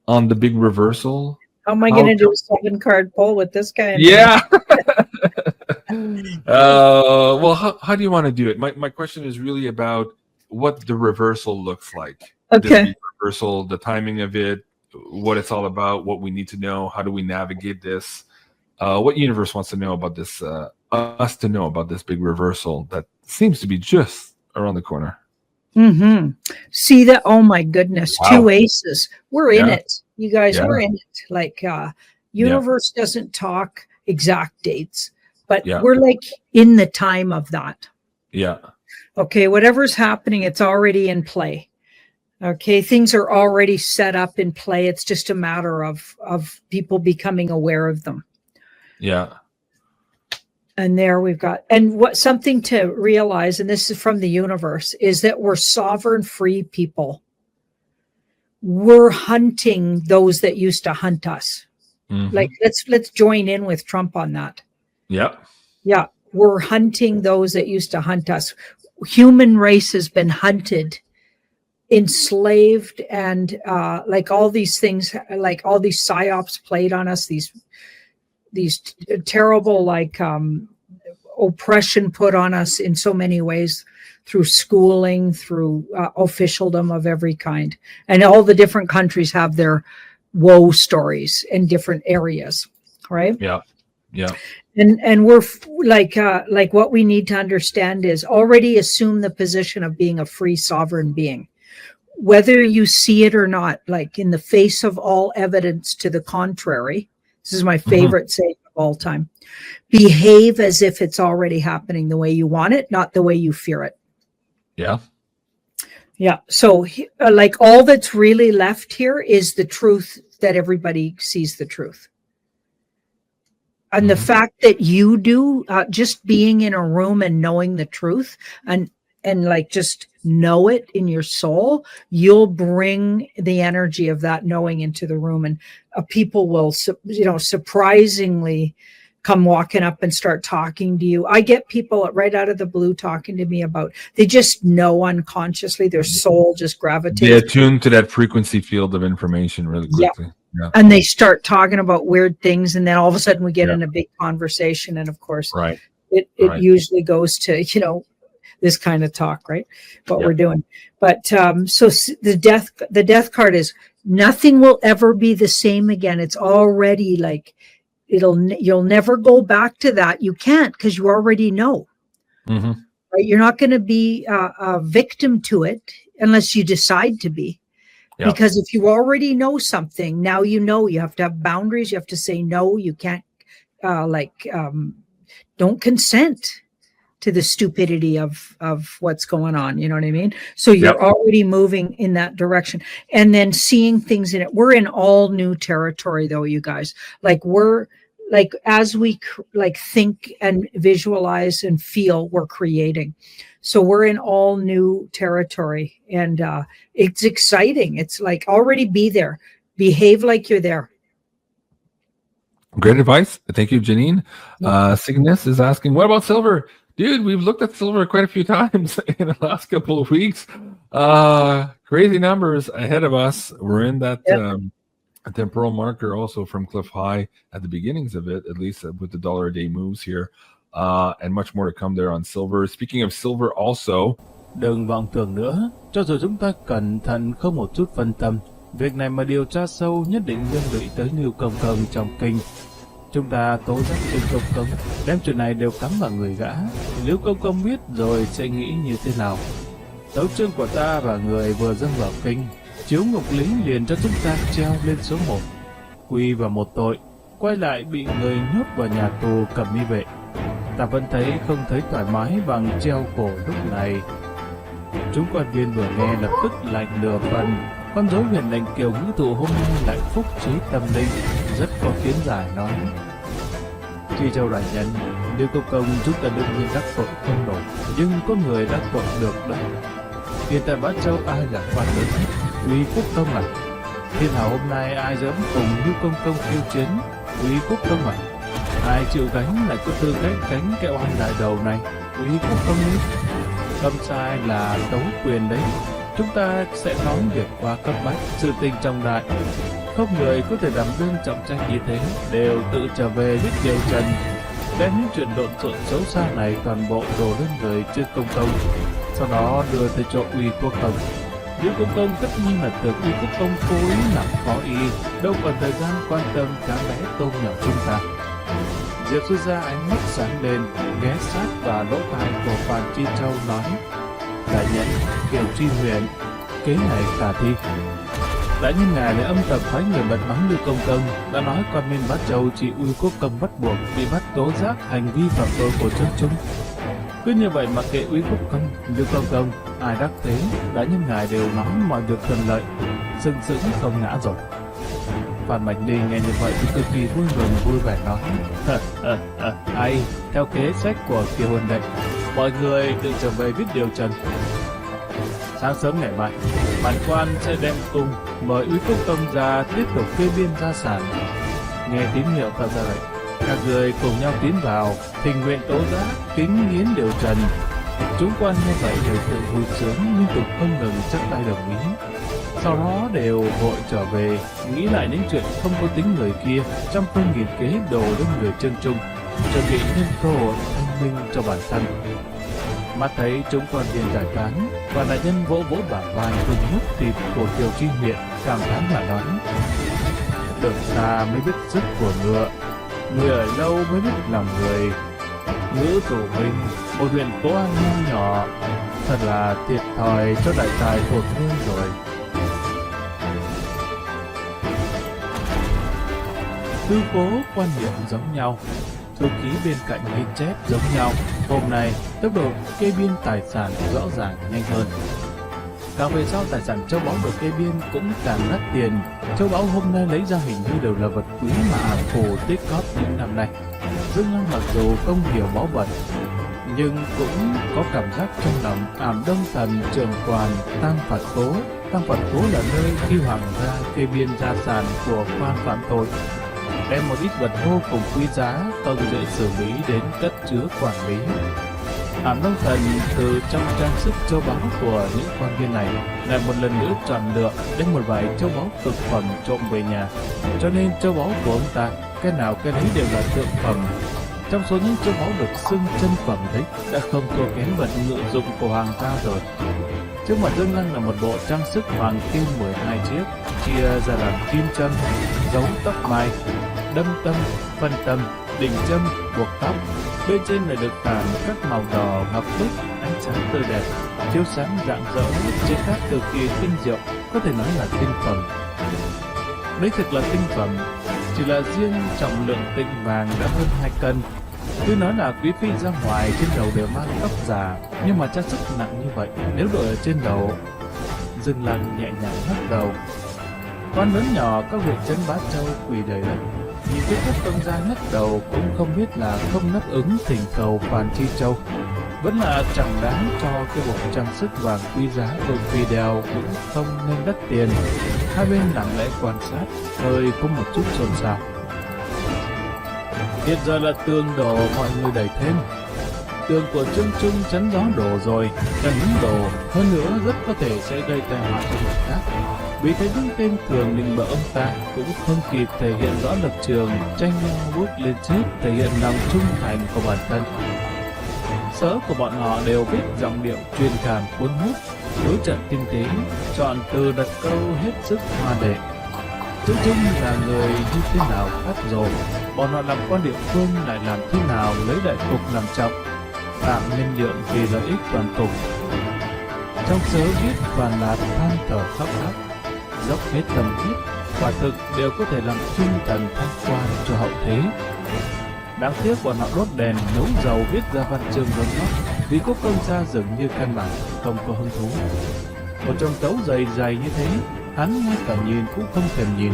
on the big reversal? How am I going to do a 7-card pull with this guy? Yeah. Well, how do you want to do it? My question is really about what the reversal looks like. Okay. This reversal, the timing of it, what it's all about, what we need to know, how do we navigate this? What universe wants to know about this? Us to know about this big reversal that seems to be just around the corner. See that? Oh my goodness! Wow. 2 aces. We're in it, you guys. We're in it. Like universe doesn't talk exact dates, but we're like in the time of that. Yeah. Okay. Whatever's happening, it's already in play. Okay. Things are already set up in play. It's just a matter of people becoming aware of them. Yeah. And there we've got, and what something to realize, and this is from the universe, is that we're sovereign free people. We're hunting those that used to hunt us. Like let's join in with Trump on that. Yeah. We're hunting those that used to hunt us. Human race has been hunted, enslaved, and like all these things, like all these psyops played on us, these terrible oppression put on us in so many ways, through schooling, through officialdom of every kind, and all the different countries have their woe stories in different areas, right? Yeah. And we're like what we need to understand is already assume the position of being a free sovereign being, whether you see it or not. Like in the face of all evidence to the contrary. This is my favorite saying of all time. Behave as if it's already happening the way you want it, not the way you fear it. Yeah. So like all that's really left here is the truth, that everybody sees the truth. And the fact that you do, just being in a room and knowing the truth and like just know it in your soul, you'll bring the energy of that knowing into the room, and people will, surprisingly come walking up and start talking to you. I get people right out of the blue talking to me about, they just know unconsciously, their soul just gravitates. They attune to that frequency field of information really quickly. Yeah. And they start talking about weird things, and then all of a sudden we get in a big conversation, and of course it usually goes to this kind of talk, right? What we're doing. But so the death card is nothing will ever be the same again. It's already like you'll never go back to that. You can't, because you already know. Right? You're not going to be a victim to it unless you decide to be. Because if you already know something, now you know you have to have boundaries. You have to say no. You can't don't consent. to the stupidity of what's going on. You know what I mean? So you're Yep. already moving in that direction, and then seeing things in it. We're in all new territory, though, you guys. Like we're like as we like think and visualize and feel, we're creating. So we're in all new territory, and it's exciting. It's like already be there, behave like you're there. Great advice. Thank you, Janine. Cygnus is asking, what about silver? Dude, we've looked at silver quite a few times in the last couple of weeks. Crazy numbers ahead of us. We're in that temporal marker also from cliff high at the beginnings of it, at least with the dollar a day moves here. And much more to come there on silver. Speaking of silver also. Đừng vọng tưởng nữa, cho dù chúng ta cẩn thận không một chút phân tâm, việc này mà điều tra sâu nhất định liên lụy tới Lưu Công Công trong kinh. Chúng ta tố giác Lưu Công Công, đem chuyện này đều cắm vào người gã. Lưu Công Công biết rồi sẽ nghĩ như thế nào? Tấu chương của ta và người vừa dâng vào kinh, chiếu ngục lý liền cho chúng ta treo lên số 1. Quy vào một tội, quay lại bị người nhốt vào nhà tù cầm y vệ. Ta vẫn không thấy thoải mái bằng treo cổ lúc này. Chúng quan viên vừa nghe lập tức lạnh nửa phần. Con dối huyền lệnh kiều ngữ tụ hôm nay lại phúc trí tâm linh, rất có kiến giải nói. Tri Châu đại nhân, Lưu Công Công chúng ta đương nhiên đắc tội không nổi, nhưng có người đắc tội được đấy. Hiện tại Bát Châu ai là quan lớn nhất? Uy Quốc Công à? Thiên hạ hôm nay ai dám cùng Lưu Công Công khiêu chiến? Uy Quốc Công à? Ai chịu gánh lại có tư cách gánh cái oan đại đầu này? Uy Quốc Công ấy. Tâm sai là tấu quyền đấy. Chúng ta sẽ nói việc qua cấp bách, sự tình trọng đại. Không người có thể đảm đương trọng trách như thế, đều tự trở về viết điều trần. Đem những chuyện lộn xộn xấu xa này toàn bộ đổ lên người Trương Công Công, sau đó đưa tới chỗ Uy Quốc Công. Uy Quốc Công tất nhiên là tưởng Uy Quốc Công cố ý làm khó y, đâu còn thời gian quan tâm cá bé tôm nhỏ chúng ta. Diệp Sư Gia ánh mắt sáng lên, ghé sát vào lỗ tai của Phan Tri Châu nói: đại nhân, Kiều Tri Huyền, kế này khả thi. Đại nhân ngài lại âm thầm phái người mật mắng Lưu Công Công, đã nói quan viên Bát Châu chỉ Uy Quốc Công bắt buộc bị bắt tố giác hành vi phạm tội của dân chúng. Cứ như vậy mà kệ Uy Quốc Công, Lưu Công Công, ai đắc thế, đại nhân ngài đều nói mọi việc thuận lợi, sừng sững không ngã rồi. Phan Mạnh Đi nghe như vậy thì cực kỳ vui mừng vui vẻ nói: hay, theo kế sách của Kiều Huân Đệ, mọi người tự trở về viết điều trần. Sáng sớm ngày mai, bản quan sẽ đem cung mời Uy Quốc Công ra tiếp tục kê biên gia sản. Nghe tín hiệu ta ra lệnh, các người cùng nhau tiến vào, thình nguyện tố giác, kính nghiến điều trần. Chúng quan như vậy đều tự vui sướng, liên tục không ngừng chắp tay đồng ý. Sau đó đều vội trở về, nghĩ lại những chuyện không có tính người kia, trong phương nghìn kế đồ lên người Trương Trung, chuẩn bị nhân cơ hội thanh minh cho bản thân. Mắt thấy chúng quan viên giải tán, và đại nhân vỗ vỗ bả vai cùng nhúc thịt của Kiều Tri Huyện, cảm thán mà nói: đường xa mới biết sức của ngựa, người ở lâu mới biết lòng người. Ngữ Tổ Minh, một huyện Tố An nho nhỏ, thật là thiệt thòi cho đại tài của ngươi rồi. Tư phố quan điểm giống nhau, thư ký bên cạnh ghi chép giống nhau. Hôm nay, tốc độ kê biên tài sản rõ ràng nhanh hơn. Càng về sau, tài sản châu báu được kê biên cũng càng đắt tiền. Châu báu hôm nay lấy ra hình như đều là vật quý mà ảm phù tích góp những năm nay. Dương Lăng mặc dù không hiểu báu vật, nhưng cũng có cảm giác trong lòng ảm đông thần trường quản Tam Phật Cố. Tam Phật Cố là nơi khi hoàng gia kê biên gia sản của quan phạm tội, đem một ít vật vô cùng quý giá không dễ xử lý đến cất chứa quản lý. Ảm Đông Thần từ trong trang sức châu báu của những quan viên này lại một lần nữa chọn lựa đem một vài châu báu cực phẩm trộm về nhà, cho nên châu báu của ông ta cái nào cái đấy đều là thượng phẩm. Trong số những châu báu được xưng chân phẩm đấy đã không thua kém vật ngự dụng của hoàng gia rồi. Trước mặt Dương Lăng là một bộ trang sức hoàng kim 12 chiếc, chia ra làm kim châm, dấu tóc mai, đâm tâm, phân tâm, đỉnh châm, buộc tóc. Bên trên lại được khảm các màu đỏ ngọc bích, ánh sáng tươi đẹp, chiếu sáng rạng rỡ, trên khác cực kỳ tinh diệu, có thể nói là tinh phẩm. Đấy thực là tinh phẩm, chỉ là riêng trọng lượng tịnh vàng đã hơn 2 cân. Cứ nói là quý phi ra ngoài trên đầu đều mang tóc giả, nhưng mà trang sức nặng như vậy, nếu đội ở trên đầu. Dương Lăng nhẹ nhàng lắc đầu. Quan lớn nhỏ các huyện trấn Bá Châu quỳ đầy đất, nhìn thấy Quốc công gia lắc đầu cũng không biết là không đáp ứng thỉnh cầu Phan Chi Châu. Vẫn là chẳng đáng cho cái bộ trang sức vàng quý giá Tôn Phi đeo, cũng không nên đắt tiền. Hai bên lặng lẽ quan sát, hơi có một chút xôn xao. Hiện giờ là tường đổ, mọi người đẩy thêm. Tường của Trương Trung chắn gió đổ rồi, cần những đổ, hơn nữa rất có thể sẽ gây tai họa cho người khác. Vì thế đứng tên thường định bợ ông ta cũng không kịp thể hiện rõ lập trường, tranh nhau bước lên trước, thể hiện lòng trung thành của bản thân. Sở của bọn họ đều biết giọng điệu truyền cảm cuốn hút, đối trận tinh tế, chọn từ đặt câu hết sức hoa lệ. Trương Trung là người như thế nào phát rồi, bọn họ làm quan địa phương lại làm thế nào lấy đại cục làm trọng, tạm nhân nhượng vì lợi ích toàn cục. Trong sớ viết và là than thở khóc lóc, dốc hết tâm huyết, quả thực đều có thể làm trung thần thanh quan cho hậu thế. Đáng tiếc bọn họ đốt đèn nấu dầu viết ra văn chương lớn lắm, vì Quốc công gia dường như căn bản không có hứng thú. Một trong tấu dày dày như thế, hắn ngay cả nhìn cũng không thèm nhìn.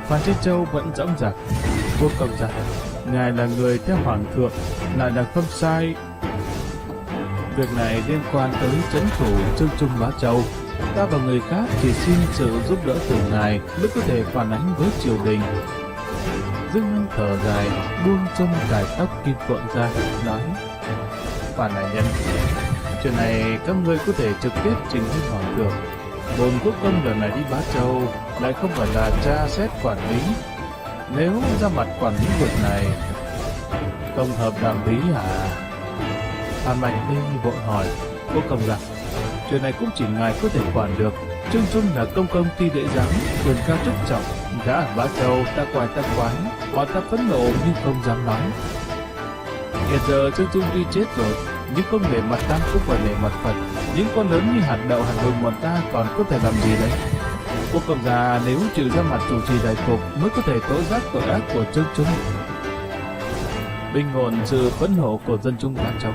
Phan Chi Châu vẫn dõng dạc. Quốc công gia, ngài là người theo hoàng thượng, lại là không sai. Việc này liên quan tới trấn thủ Trương Trung Bá Châu. Ta và người khác chỉ xin sự giúp đỡ từ ngài mới có thể phản ánh với triều đình. Dương Lăng thở dài, buông châm cài tóc kim phượng ra, nói: Phan đại nhân, chuyện này các ngươi có thể trực tiếp trình lên hoàng thượng. Bồn quốc công lần này đi Bá Châu lại không phải là tra xét quản lý. Nếu ra mặt quản lý việc này, không hợp đạo lý hả? Phan Mạnh Ly vội hỏi: Quốc công gia, chuyện này cũng chỉ ngài có thể quản được. Trương Trung là công công ty đệ giám, quyền cao chức trọng, đã ở Bá Châu ta quái, bọn ta phẫn nộ nhưng không dám nói. Hiện giờ Trương Trung tuy chết rồi, nhưng không để mặt tam cũng phải để mặt Phật. Những con lớn như hạt đậu hạt vừng bọn ta còn có thể làm gì đấy? Quốc công gia nếu chịu ra mặt chủ trì đại cục mới có thể tố giác tội ác của Trương Trung, bình ổn sự phẫn nộ của dân chúng Bá Châu.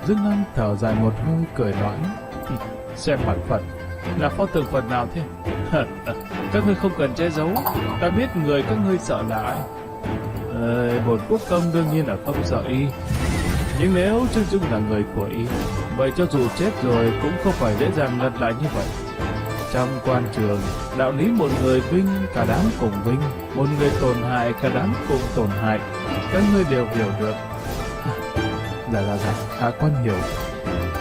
Dương Lăng thở dài một hơi cười nói: Xem mặt Phật là pho tượng Phật nào thế? Các ngươi không cần che giấu, ta biết người các ngươi sợ là ai. Bổn quốc công đương nhiên là không sợ y, nhưng nếu Trương Trung là người của y, vậy cho dù chết rồi cũng không phải dễ dàng lật lại như vậy. Trong quan trường, đạo lý một người vinh cả đám cùng vinh, một người tổn hại cả đám cùng tổn hại, các ngươi đều hiểu được. Dạ, hạ quan hiểu.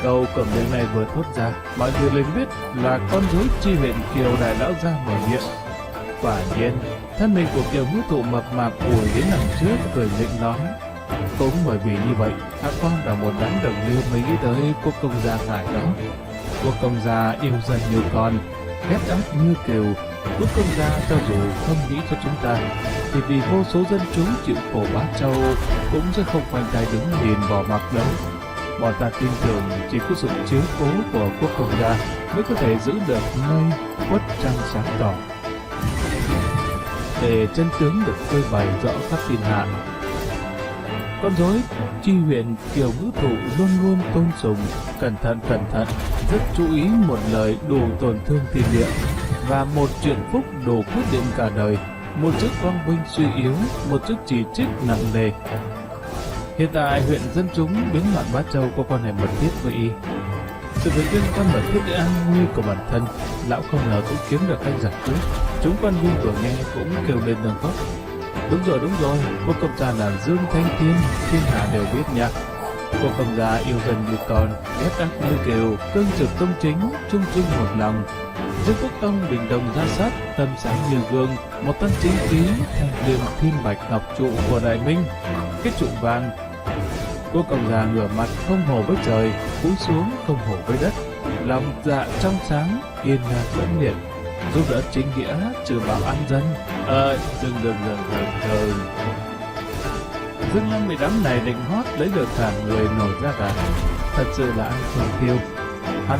Câu cẩm miệng này vừa thốt ra, mọi người liền biết là con rối chi huyện Kiều đại lão ra mở miệng. Quả nhiên, thân mình của Kiều ngũ thụ mập mạp ủi đến đằng trước cười lịnh nói: Cũng bởi vì như vậy, hạ quan là một đám đồng liêu mới nghĩ tới quốc công gia ngài đó. Quốc công gia yêu dân như con, ghét ác như Kiều. Quốc công gia cho dù không nghĩ cho chúng ta, thì vì vô số dân chúng chịu khổ Bá Châu cũng sẽ không khoanh tay đứng nhìn bỏ mặc đâu. Bọn ta tin tưởng chỉ có sự chiếu cố của quốc công gia mới có thể giữ được nơi khuất trăng sáng tỏ, để chân tướng được phơi bày rõ khắp thiên hạ. Con rối chi huyện Kiều Ngữ Thụ luôn luôn tôn sùng, cẩn thận, rất chú ý một lời đủ tổn thương thiên địa, và một chuyện phúc đủ quyết định cả đời, một chức quang vinh suy yếu, một chức chỉ trích nặng nề. Hiện tại huyện dân chúng biến loạn Bá Châu có quan hệ mật thiết với y. Sự việc liên quan mật thiết đến an nguy của bản thân, lão không ngờ cũng kiếm được cách giải quyết. Chúng quan viên vừa nghe cũng kêu lên nâng khóc. Đúng rồi, quốc công gia là Dương Thanh Thiên, thiên hạ đều biết nha. Quốc công gia yêu dân như con, ghét ác như Kiều, cương trực công chính, trung trung một lòng. Dương Quốc Tông bình đồng ra sát, tâm sáng như gương, một tân chính khí, thanh liêm thiên bạch ngọc trụ của Đại Minh, cái trụ vàng. Quốc công gia ngửa mặt không hổ với trời, cúi xuống không hổ với đất, lòng dạ trong sáng, yên nga tuấn liệt, giúp đỡ chính nghĩa, trừ bạo an dân. Dừng. Dương Lăng bị đám này định hót lấy được cả người nổi ra gà. Thật sự là ăn không tiêu. Hắn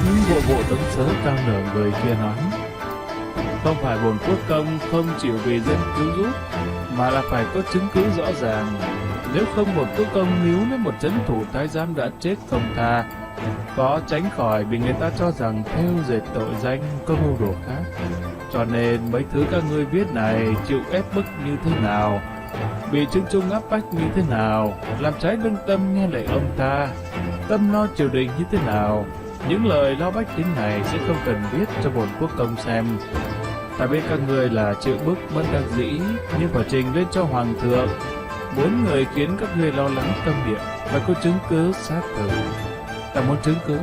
bộ tấm sớ cao nở người kia nói: Không phải bổn quốc công không chịu vì dân cứu giúp, mà là phải có chứng cứ rõ ràng. Nếu không một quốc công níu với một trấn thủ thái giám đã chết không tha, khó tránh khỏi bị người ta cho rằng thêu dệt tội danh có mưu đồ khác. Cho nên mấy thứ các ngươi viết này chịu ép bức như thế nào, bị Trương Trung áp bách như thế nào, làm trái lương tâm nghe lệnh ông ta, tâm lo triều đình như thế nào, những lời lo bách tính này sẽ không cần viết cho bổn quốc công xem. Ta biết các ngươi là chịu bức bất đắc dĩ, nhưng phải trình lên cho hoàng thượng. Muốn người khiến các ngươi lo lắng tâm địa, phải có chứng cứ xác thực. Ta muốn chứng cứ,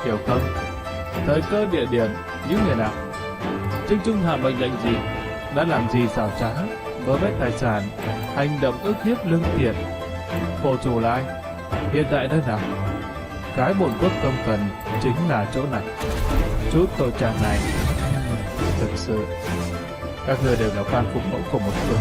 hiểu không? Thời cơ địa điểm, những người nào? Trương Trung hạ mệnh lệnh gì? Đã làm gì xảo trá, vơ vét tài sản, hành động ức hiếp lương thiện? Khổ chủ là ai? Hiện tại nơi nào? Cái bổn quốc công cần chính là chỗ này. Chút tội trạng này, thực sự, các người đều là quan phục mẫu của một phương.